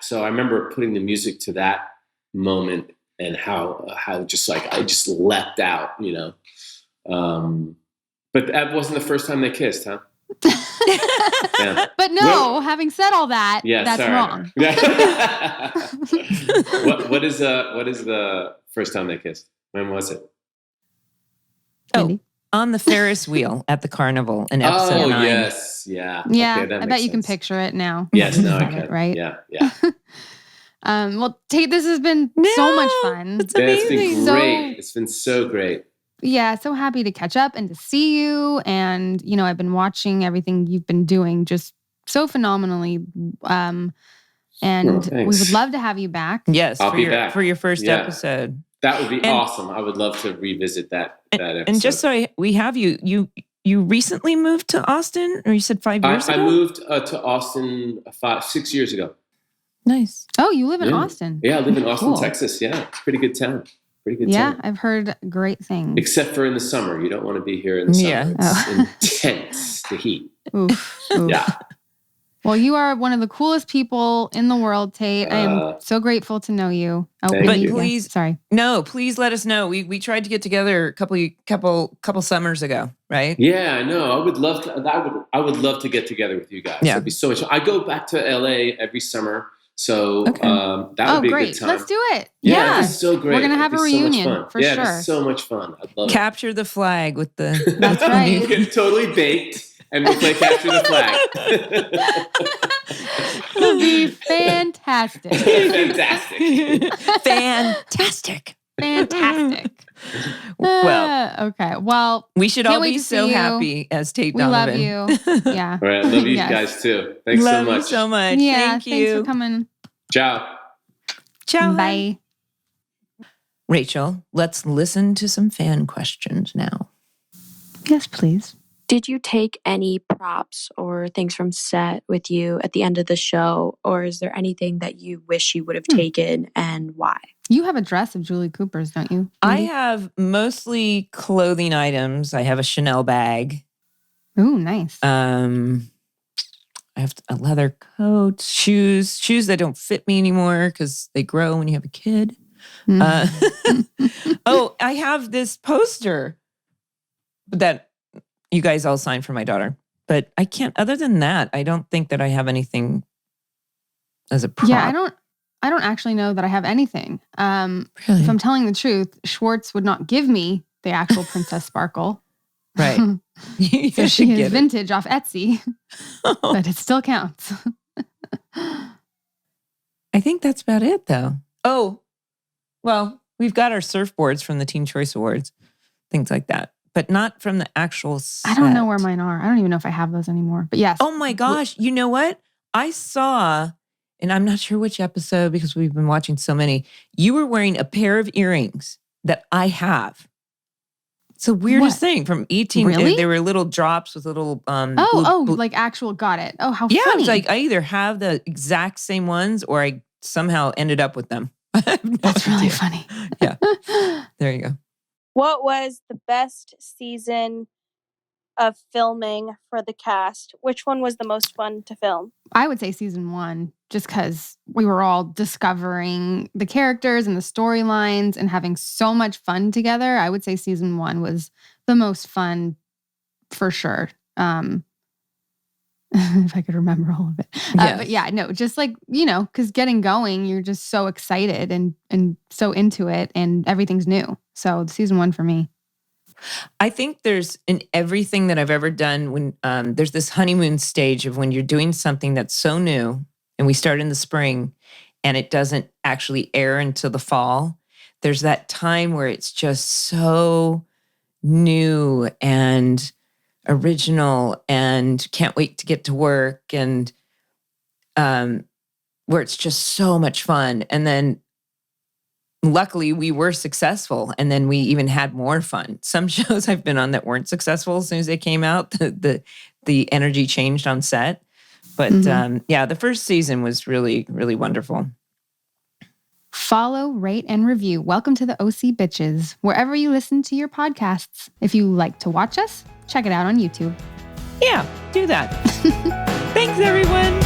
so I remember putting the music to that moment and how just like I just leapt out, but that wasn't the first time they kissed, huh? Yeah. But no, having said all that, that's wrong. What is the first time they kissed? When was it? On the Ferris wheel at the carnival in episode 9. Yes. Yeah. Yeah. Okay, I bet you can picture it now. Yes, no, I can. Right? Yeah. Well, Tate, this has been so much fun. It's amazing. It's been great. It's been so great. Yeah, so happy to catch up and to see you. And, I've been watching everything you've been doing just so phenomenally. And we would love to have you back. Yes, I'll be back for your first episode. That would be awesome. I would love to revisit that episode. And just so we have you recently moved to Austin, or you said 5 years ago? I moved to Austin 6 years ago. Nice. Oh, you live in Austin. Yeah, I live in Austin, Cool. Texas. Yeah, it's a pretty good town. Pretty good Yeah, town. I've heard great things. Except for in the summer. You don't want to be here in the summer. Yeah. It's intense, the heat. Oof. Yeah. Well, you are one of the coolest people in the world, Tate. I am so grateful to know you. Oh, Thank But you. please, sorry. no, please let us know. We tried to get together a couple summers ago, right? Yeah, I know. I would love to. I would love to get together with you guys. Yeah. It'd be so much. I go back to LA every summer, so Okay. that would be a Great. good time. Let's do it. Yeah, it'd be so great. We're gonna have It'd a be so much reunion fun. for yeah, sure. it'd be so much fun. I'd love it. Capture the flag with the. That's right. Get totally baked, and we'll play capture the flag. It'll be fantastic. Fantastic. Fantastic. Fantastic. Well, okay. Well, we should Can't all wait be to so see you. happy as Tate we love Donovan. you. Yeah. All right, love you Yes. guys too. Thanks Love so much. you so much. Yeah. Thank Thanks you. for coming. Ciao. Ciao. Bye. Rachel, let's listen to some fan questions now. Yes, please. Did you take any props or things from set with you at the end of the show? Or is there anything that you wish you would have taken and why? You have a dress of Julie Cooper's, don't you? I Mindy? have mostly clothing items. I have a Chanel bag. Ooh, nice. I have a leather coat, shoes that don't fit me anymore because they grow when you have a kid. Oh, I have this poster that you guys all signed for my daughter. But I can't, other than that, I don't think that I have anything as a prop. Yeah, I don't actually know that I have anything. Really? If I'm telling the truth, Schwartz would not give me the actual Princess Sparkle. Right. You So should she is get it. vintage off Etsy, but it still counts. I think that's about it, though. Oh, well, we've got our surfboards from the Teen Choice Awards, things like that, but not from the actual set. I don't know where mine are. I don't even know if I have those anymore. But yes. Oh my gosh. You know what? I saw, and I'm not sure which episode because we've been watching so many, you were wearing a pair of earrings that I have. It's the weirdest What? thing from 18. Really? They were little drops with little blue- like actual got it. Oh, how yeah, funny. it's like I either have the exact same ones or I somehow ended up with them. I have no That's really idea. funny. Yeah. There you go. What was the best season of filming for the cast? Which one was the most fun to film? I would say season 1, just because we were all discovering the characters and the storylines and having so much fun together. I would say season 1 was the most fun for sure. If I could remember all of it. Yes. But yeah, no, just like, because getting going, you're just so excited and so into it and everything's new. So season 1 for me. I think there's in everything that I've ever done when there's this honeymoon stage of when you're doing something that's so new and we start in the spring and it doesn't actually air until the fall. There's that time where it's just so new and original and can't wait to get to work and where it's just so much fun. And then luckily we were successful and then we even had more fun. Some shows I've been on that weren't successful as soon as they came out, the energy changed on set. But yeah, the first season was really, really wonderful. Follow, rate, and review Welcome to the OC Bitches wherever you listen to your podcasts. If you like to watch us, check it out on YouTube. Yeah, do that. Thanks, everyone.